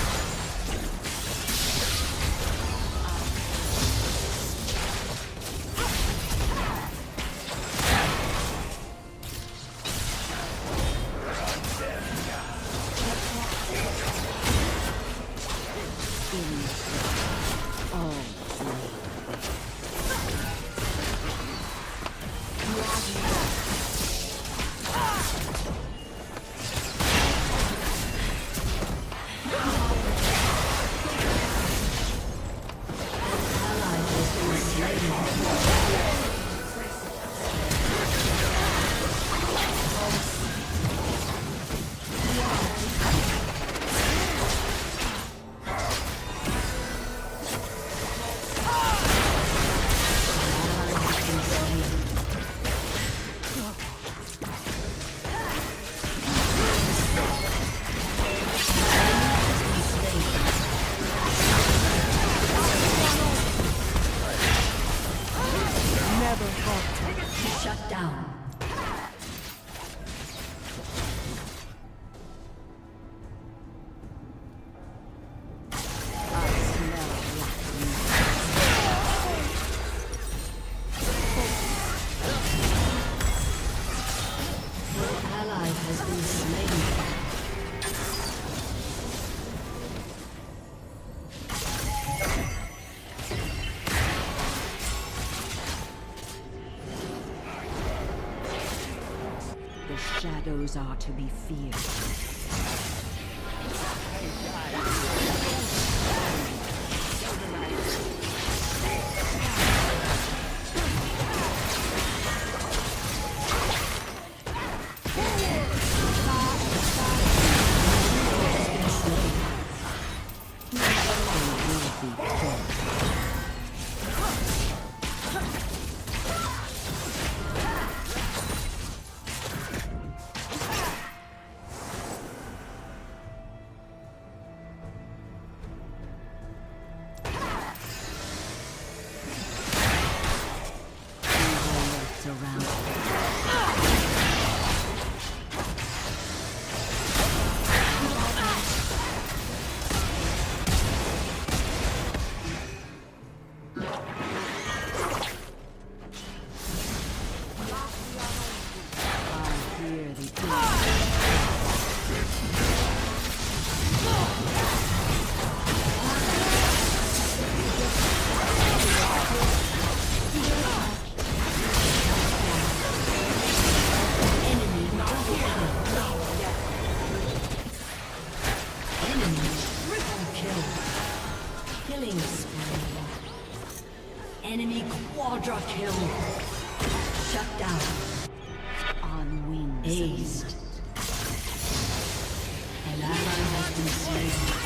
Shut down. shadows are to be feared. Enemy quadra kill. Shut down. On wings. Aced. An ally has been slain.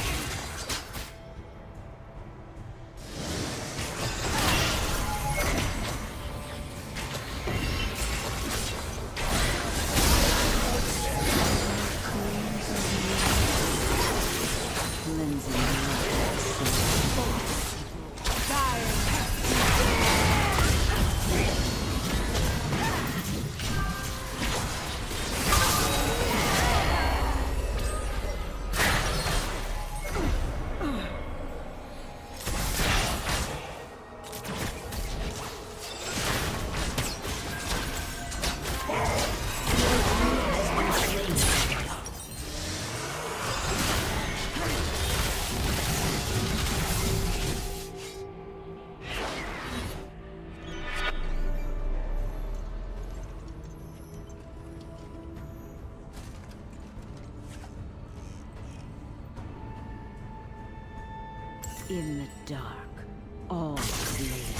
In the dark, all slaves.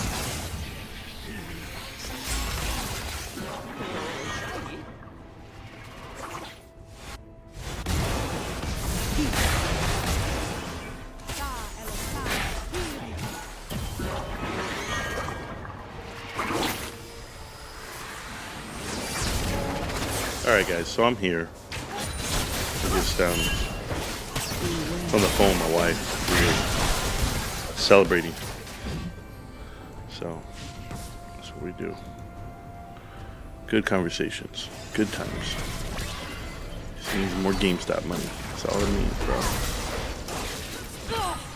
Alright guys, so I'm here. I'm just on the phone with my wife. We're celebrating. So that's what we do. Good conversations. Good times. Just needs more GameStop money. That's all it needs, bro.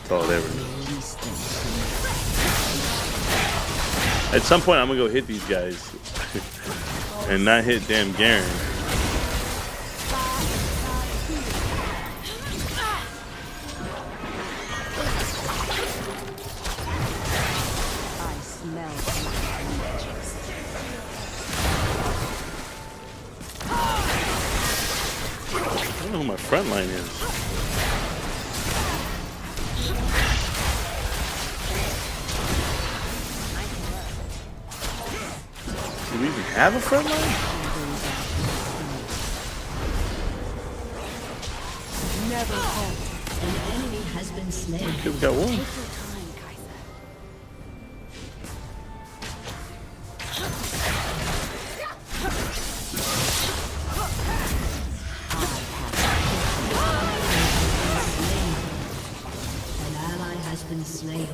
That's all it ever needs. At some point I'm gonna go hit these guys and not hit damn Garen. I don't know who my front line is. Do we even have a front line? Never halt. An enemy has been slain. Okay, we got one. Been slain.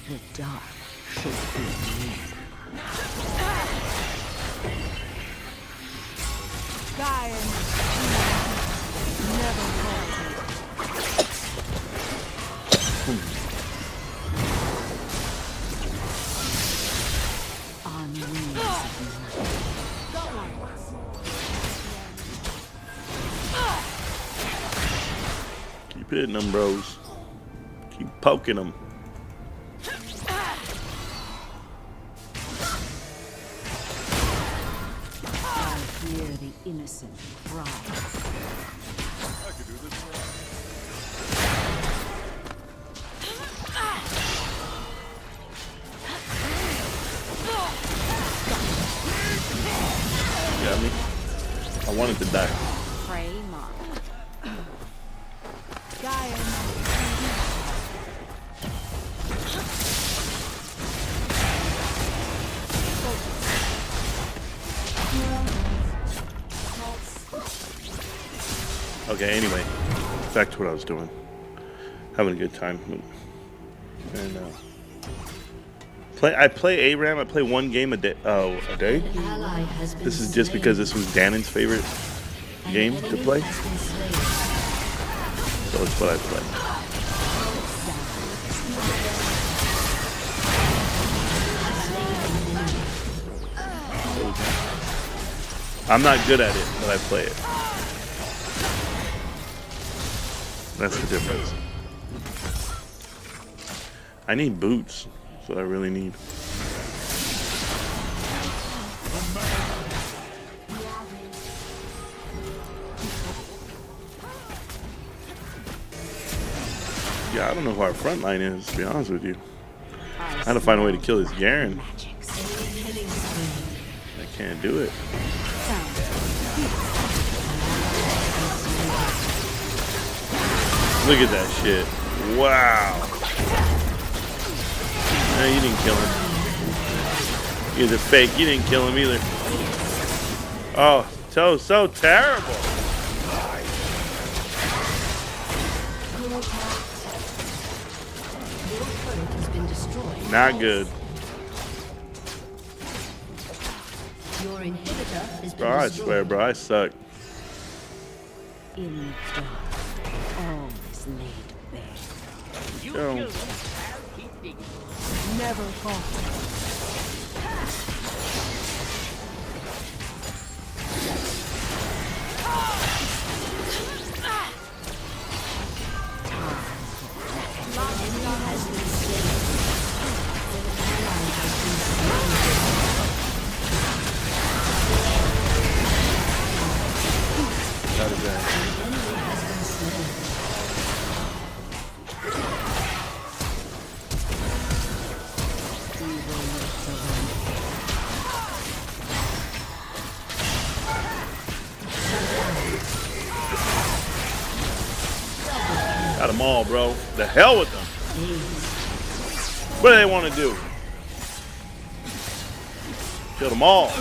The dark should be near. Keep hitting them, bros. Keep poking them. I hear the innocent cry. Got me. I wanted to die. Prey mark. Okay, anyway, back to what I was doing. Having a good time. And I play ARAM. I play one game a day. Oh, a day? Ally has been This is just because this was Dannon's favorite game to play. So it's what I play. I'm not good at it, but I play it. That's the difference. I need boots. That's what I really need. Yeah, I don't know who our front line is, to be honest with you. I had to find a way to kill this Garen. I can't do it. Look at that shit. Wow. No, you didn't kill him. He's a fake. You didn't kill him either. Oh, so terrible. Not good. Your inhibitor has been Bro, I swear, bro, I suck. In the dark, always laid bare. Yo. Never falter. That is that. Got them all, bro. The hell with them. What do they want to do? Kill them all.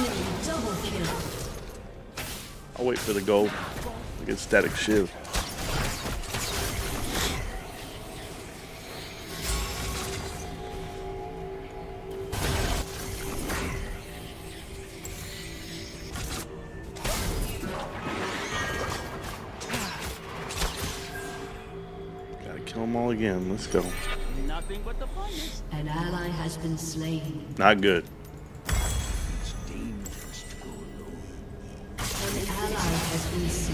I'll wait for the gold. I get static shiv. Gotta kill them all again. Let's go. An ally has been slain. Not good. An ally has been slain.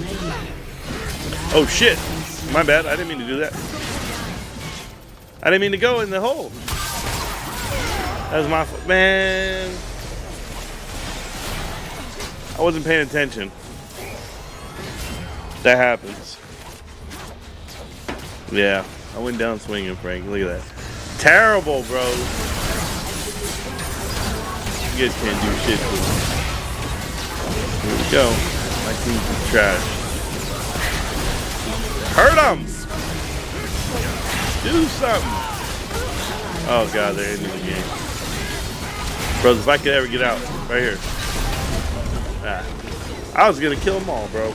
Oh shit! My bad. I didn't mean to do that. I didn't mean to go in the hole. That was my fault. Man. I wasn't paying attention. That happens. Yeah. I went down swinging, Frank. Look at that. Terrible, bro. You guys can't do shit to me. Here we go. My team's is trash. Hurt him! Do something! Oh god, they're ending the game. Bros, if I could ever get out, right here. Ah. I was gonna kill them all, bro. No,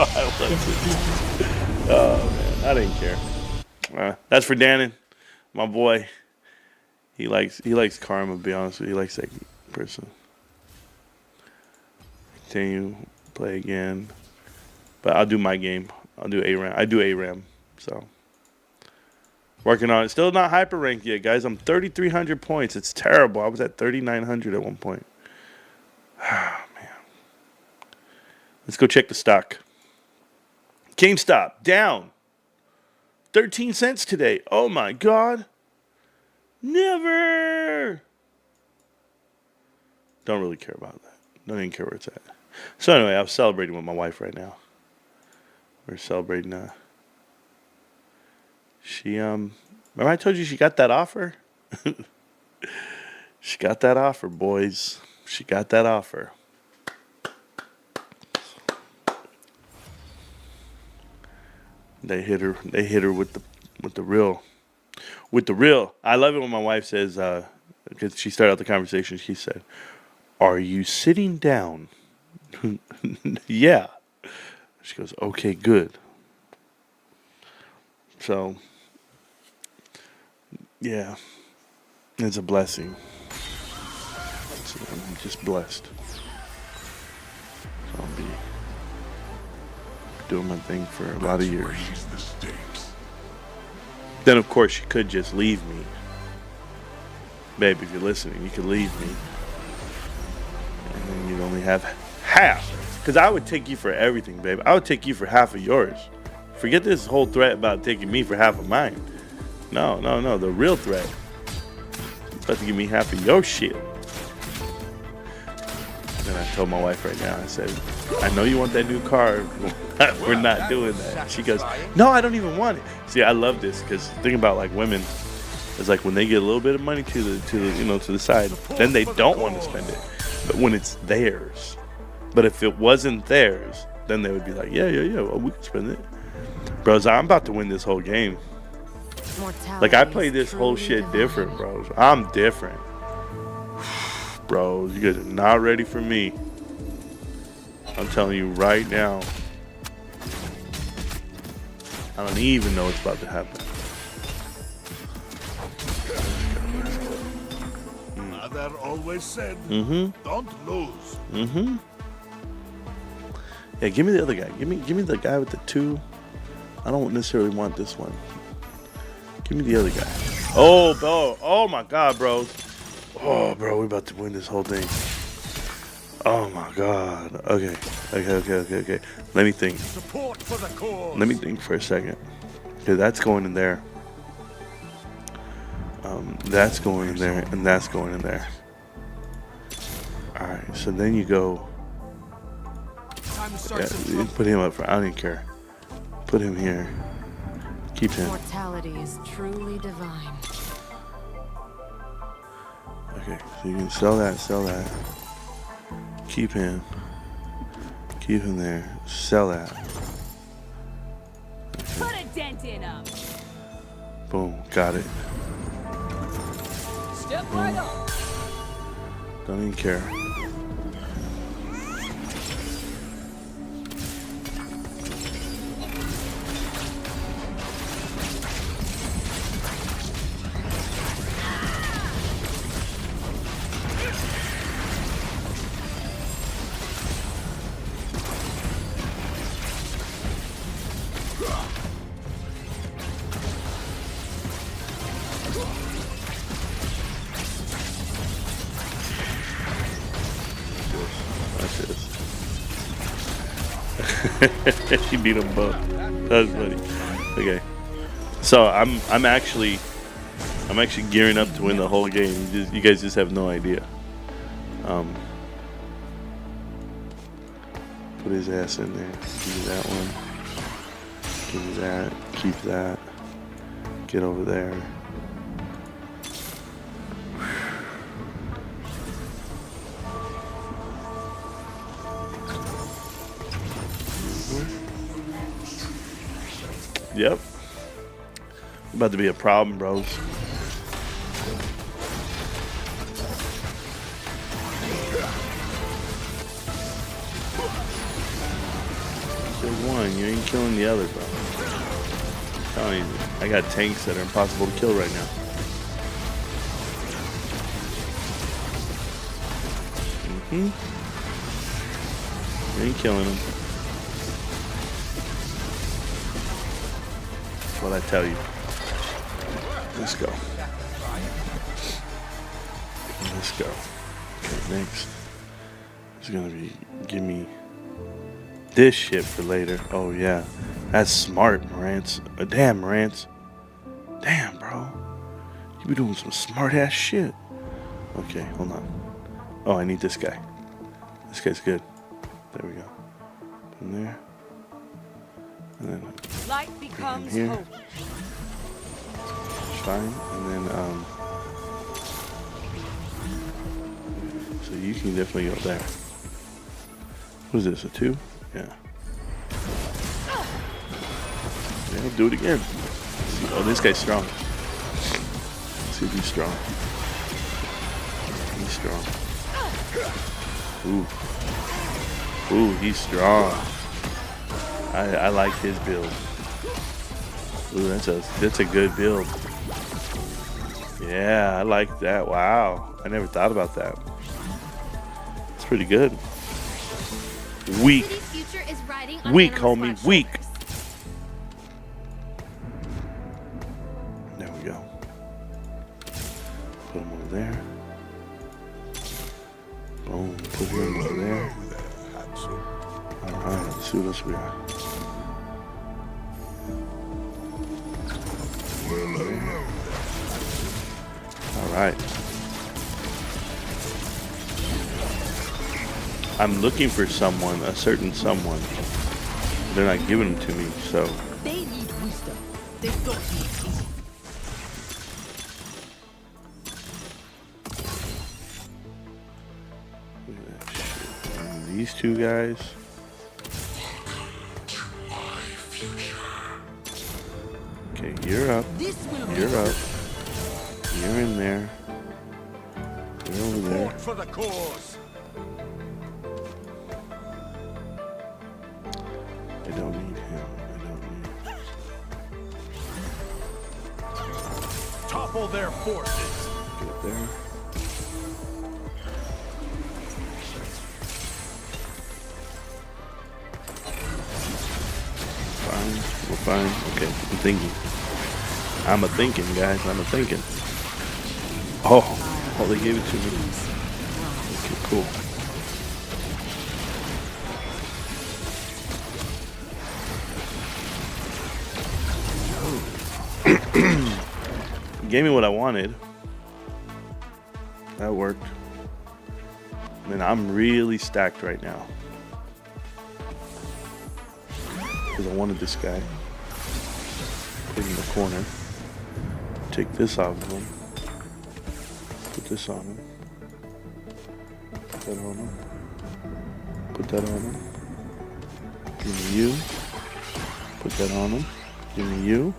I wasn't. Oh man, I didn't care. That's for Dannon, my boy. He likes karma, to be honest with you. He likes that person. Continue, play again. But I'll do my game. I'll do ARAM. I do ARAM, so working on it. Still not hyper ranked yet, guys. I'm 3,300 points. It's terrible. I was at 3,900 at one point. Ah, man. Let's go check the stock. GameStop down 13 cents today. Oh my God. Never. Don't really care about that. Don't even care where it's at. So anyway, I'm celebrating with my wife right now. We're celebrating. She remember I told you she got that offer? She got that offer, boys. She got that offer. They hit her with the real. With the real. I love it when my wife says, because she started out the conversation, she said, "Are you sitting down?" Yeah. She goes, "Okay, good." So, yeah, it's a blessing. I'm just blessed. So I'll be doing my thing for a lot of years. Then, of course, you could just leave me. Babe, if you're listening, you could leave me. And then you'd only have half. Because I would take you for everything, babe. I would take you for half of yours. Forget this whole threat about taking me for half of mine. No. The real threat is about to give me half of your shit. And I told my wife right now, I said, "I know you want that new car. We're not doing that." She goes, "No, I don't even want it." See, I love this because think about like women. It's like when they get a little bit of money to the side, then they don't want to spend it. But when it's theirs, but if it wasn't theirs, then they would be like, yeah, well, we can spend it. Bros, I'm about to win this whole game. Like I play this whole shit different, bros. I'm different. Bros, you guys are not ready for me. I'm telling you right now. I don't even know what's about to happen. Mother always said, don't lose. Yeah, give me the other guy. Give me the guy with the 2. I don't necessarily want this one. Give me the other guy. Oh, bro. Oh my God, bro. Oh, bro, we're about to win this whole thing. Oh my God. Okay. Let me think. Support for the cause. Let me think for a second. Okay, that's going in there. That's going in there, and that's going in there. All right. So then you go. Yeah, you put him up front. I don't even care. Put him here. Keep him. Mortality is truly divine. Okay, so you can sell that. Keep him there. Sell that. Okay. Put a dent in him. Boom, got it. Step right up. Don't even care. She beat them both. That was funny. Okay, so I'm actually gearing up to win the whole game. You guys just have no idea. Put his ass in there. Give me that one. Give me that. Keep that. Get over there. Yep. About to be a problem, bros. Kill one, you ain't killing the other, bro. I'm telling you, I got tanks that are impossible to kill right now. You ain't killing them. What I tell you. Let's go. Let's go. Okay, next. It's gonna be give me this shit for later. Oh yeah. That's smart, Marantz. Damn, Marantz. Damn, bro. You be doing some smart ass shit. Okay, hold on. Oh, I need this guy. This guy's good. There we go. Put him there. And then Light becomes here. hope. Fine. And then so you can definitely go there. What is this? A 2? Yeah. Yeah, do it again. Oh, this guy's strong. Let's see if he's strong. He's strong. Ooh. Ooh, he's strong. I like his build. Ooh, that's a good build. Yeah, I like that. Wow. I never thought about that. It's pretty good. Weak. Weak, homie. Weak. There we go. Put him over there. Boom. Put him over there. Alright, let's see what else we got. Alright. I'm looking for someone, a certain someone. They're not giving them to me, so. They need wisdom. They don't need easy. Look at that shit. And these two guys. Okay, you're up. You're up. You're in there. You're over there. Fought for the cause. I don't need him. I don't need. Topple their forces. Get up there. Fine. We're fine. Okay, I'm thinking. I'm a thinking, guys. I'm a thinking. Oh, they gave it to me. Okay, cool. Gave me what I wanted. That worked. I mean, I'm really stacked right now. Because I wanted this guy. Put him in the corner. Take this off of him. Put this on him. Put that on him. Put that on him. Give me you. Put that on him. Give me you.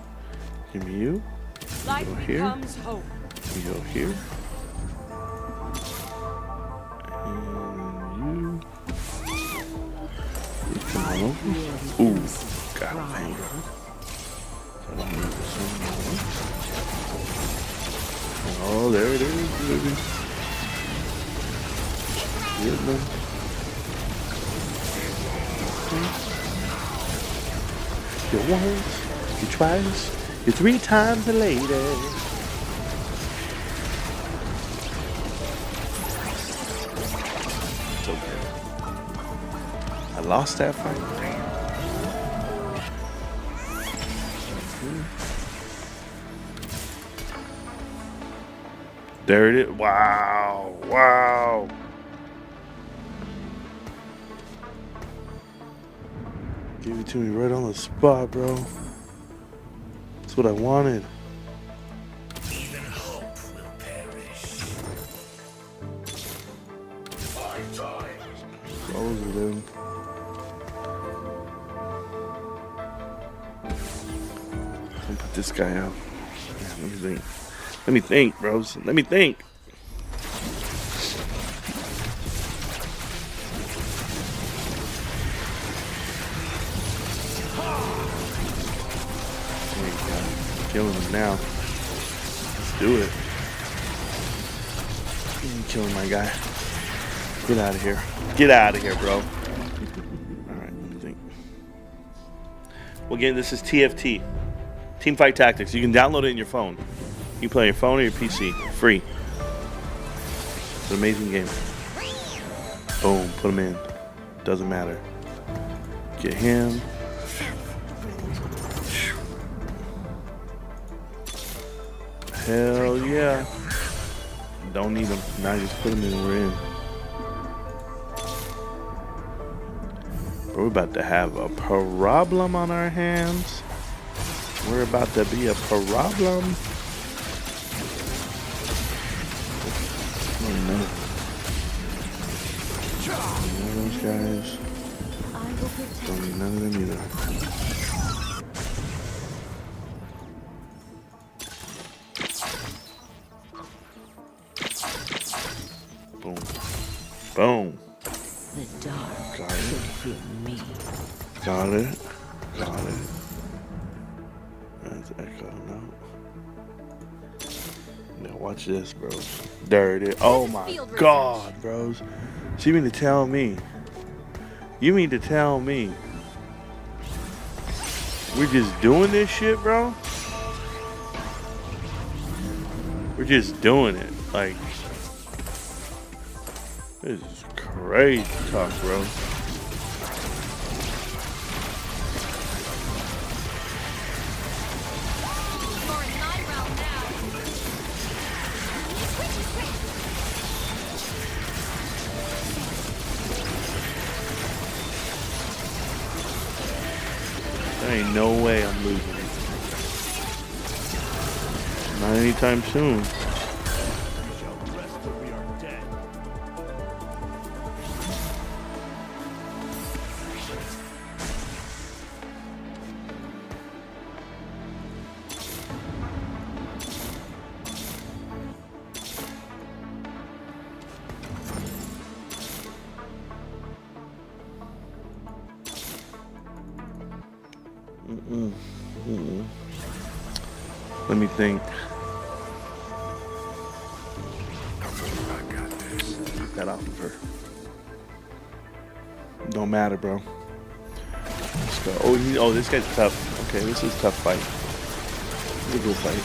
Give me you. Light Go here. becomes hope. We go here. And you. You come on over. Ooh. God dang it. Oh, there it is, baby. Good, man. Your once, your twice, your 3 times a lady. It's okay. I lost that fight. There it is. Wow. Wow. Give it to me right on the spot, bro. That's what I wanted. Even hope will perish. Close it in. I'll put this guy out. Let me think. Let me think, bros. Let me think. There you go. Killing him now. Let's do it. I'm killing my guy. Get out of here. Get out of here, bro. Alright, let me think. Well, again, this is TFT. Teamfight Tactics. You can download it in your phone. You can play on your phone or your PC. Free. It's an amazing game. Boom. Put him in. Doesn't matter. Get him. Hell yeah. Don't need them. Now just put them in. We're in. We're about to have a problem on our hands. We're about to be a problem. Oh no. None of those guys. Don't need none of them either. Boom. Boom. The dark Got it. should fear me. Got it. Got it. That's Echo. No. Now watch this, bros. There it is. Oh my God, bros. So you mean to tell me? You mean to tell me we're just doing this shit, bro? We're just doing it. Like, this is crazy talk, bro. There ain't no way I'm losing it. Not anytime soon. We shall rest till we are dead. Let me think. Get that off of her. Don't matter, bro. Let's go. Oh, this guy's tough. Okay, this is a tough fight. This is a good fight.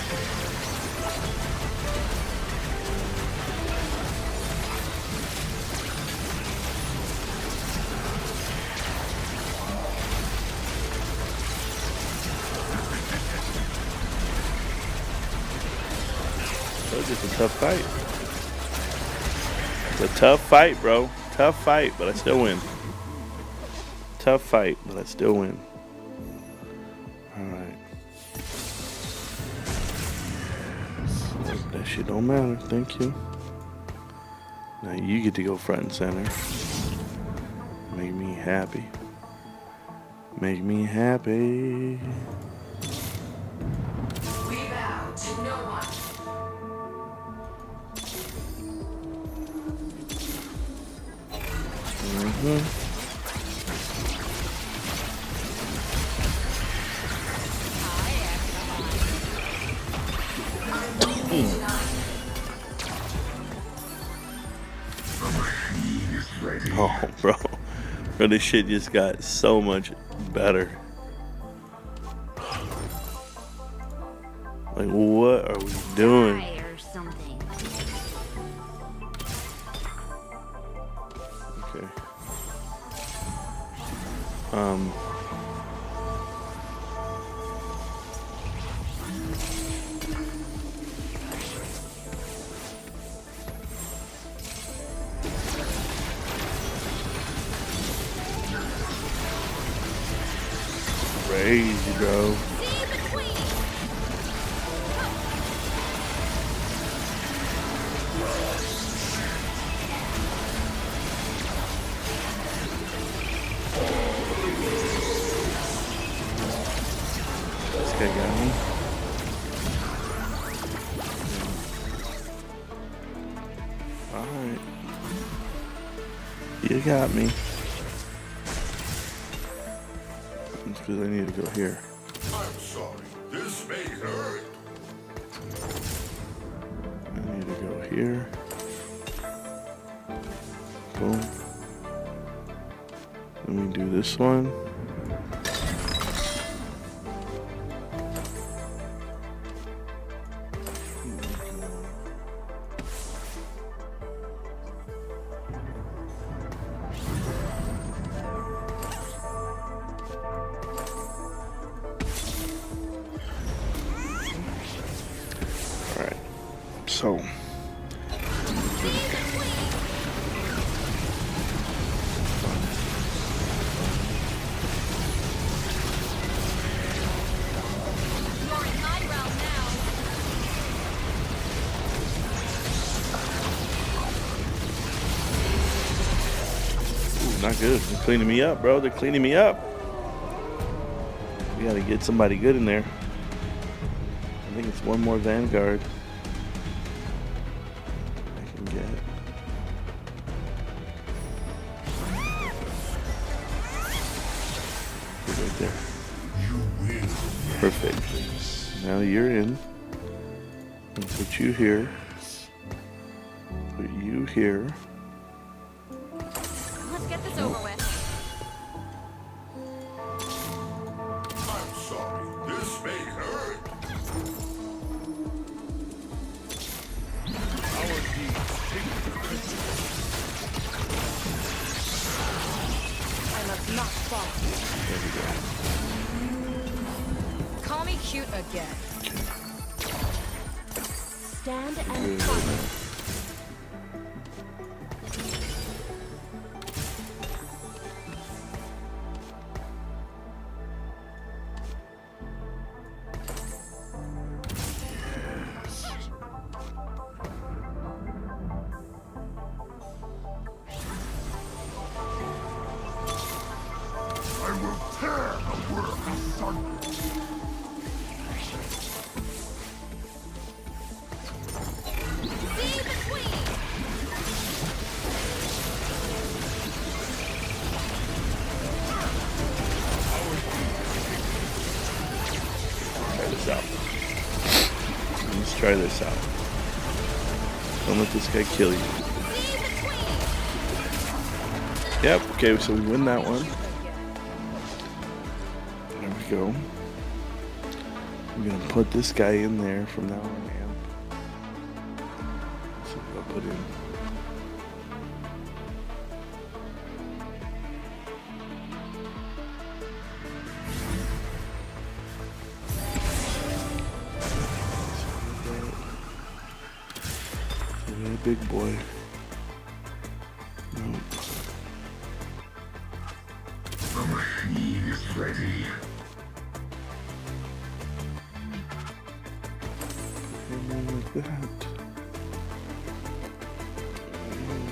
It's a tough fight. It's a tough fight, bro. Tough fight, but I still win. Tough fight, but I still win. Alright. That shit don't matter. Thank you. Now you get to go front and center. Make me happy. Make me happy. We bow to no one. Oh, bro. Bro, this shit just got so much better. Like, what are we doing? Or something. Okay. Crazy, bro. This guy got me. Alright. You got me. It's because I need to go here. I'm sorry. This may hurt. I need to go here. Boom. Let me do this one. Alright. So. Not good. They're cleaning me up, bro. They're cleaning me up. We gotta get somebody good in there. I think it's one more Vanguard I can get. Right there. Perfect. Now you're in. I'll put you here. Put you here. Get this over with. I'm sorry. This may hurt. Our deeds take the I must not fall. There we go. Call me cute again. Stand and fight. I will tear the world asunder. Try this out. Let's try this out. Don't let this guy kill you. Yep, okay, so we win that one. There we go. I'm gonna put this guy in there from now on, amp. So I'll put in. Yeah, big boy. Nope. The machine is ready. And then like that.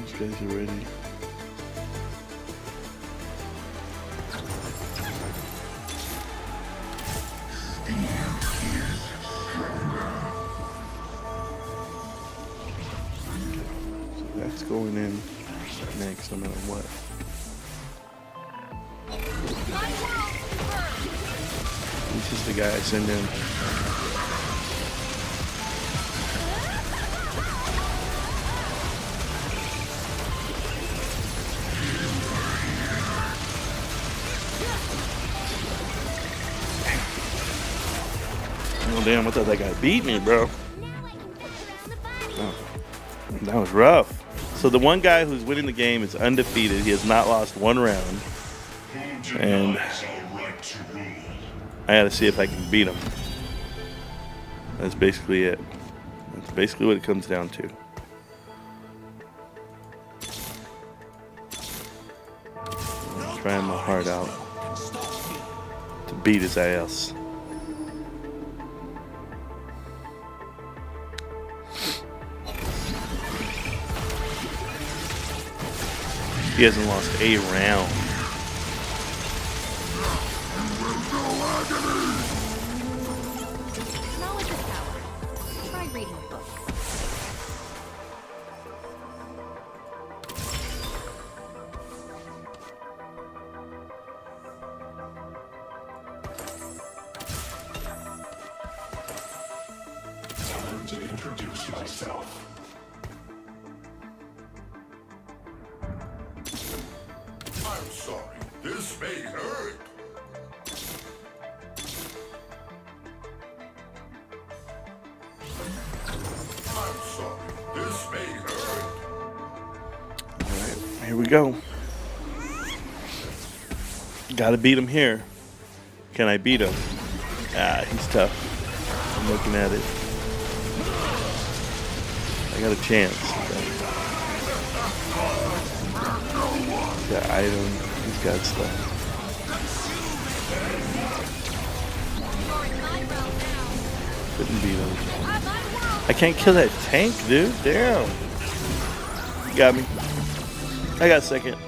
These guys are ready. So that's going in next, no matter what. This is the guy I send in. Oh damn, I thought that guy beat me, bro. Oh, that was rough. So the one guy who's winning the game is undefeated. He has not lost one round. And I gotta see if I can beat him. That's basically it. That's basically what it comes down to. I'm trying my heart out to beat his ass. He hasn't lost a round. Knowledge is power. Try reading a book. Time to introduce myself. I'm sorry. This may hurt. I'm sorry. This may hurt. Alright, here we go. Gotta beat him here. Can I beat him? Ah, he's tough. I'm looking at it. I got a chance. He's got item. He's got stuff. Couldn't beat him. I can't kill that tank, dude. Damn. Got me. I got second.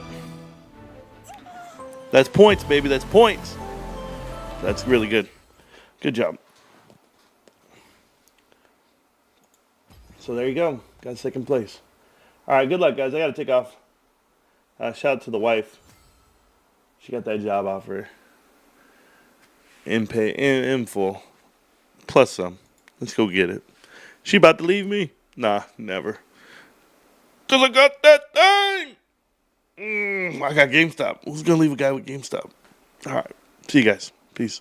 That's points, baby. That's points. That's really good. Good job. So there you go. Got second place. All right, good luck, guys. I got to take off. Shout out to the wife. She got that job offer. In pay, in full. Plus some. Let's go get it. She about to leave me? Nah, never. Because I got that thing. I got GameStop. Who's going to leave a guy with GameStop? All right. See you guys. Peace.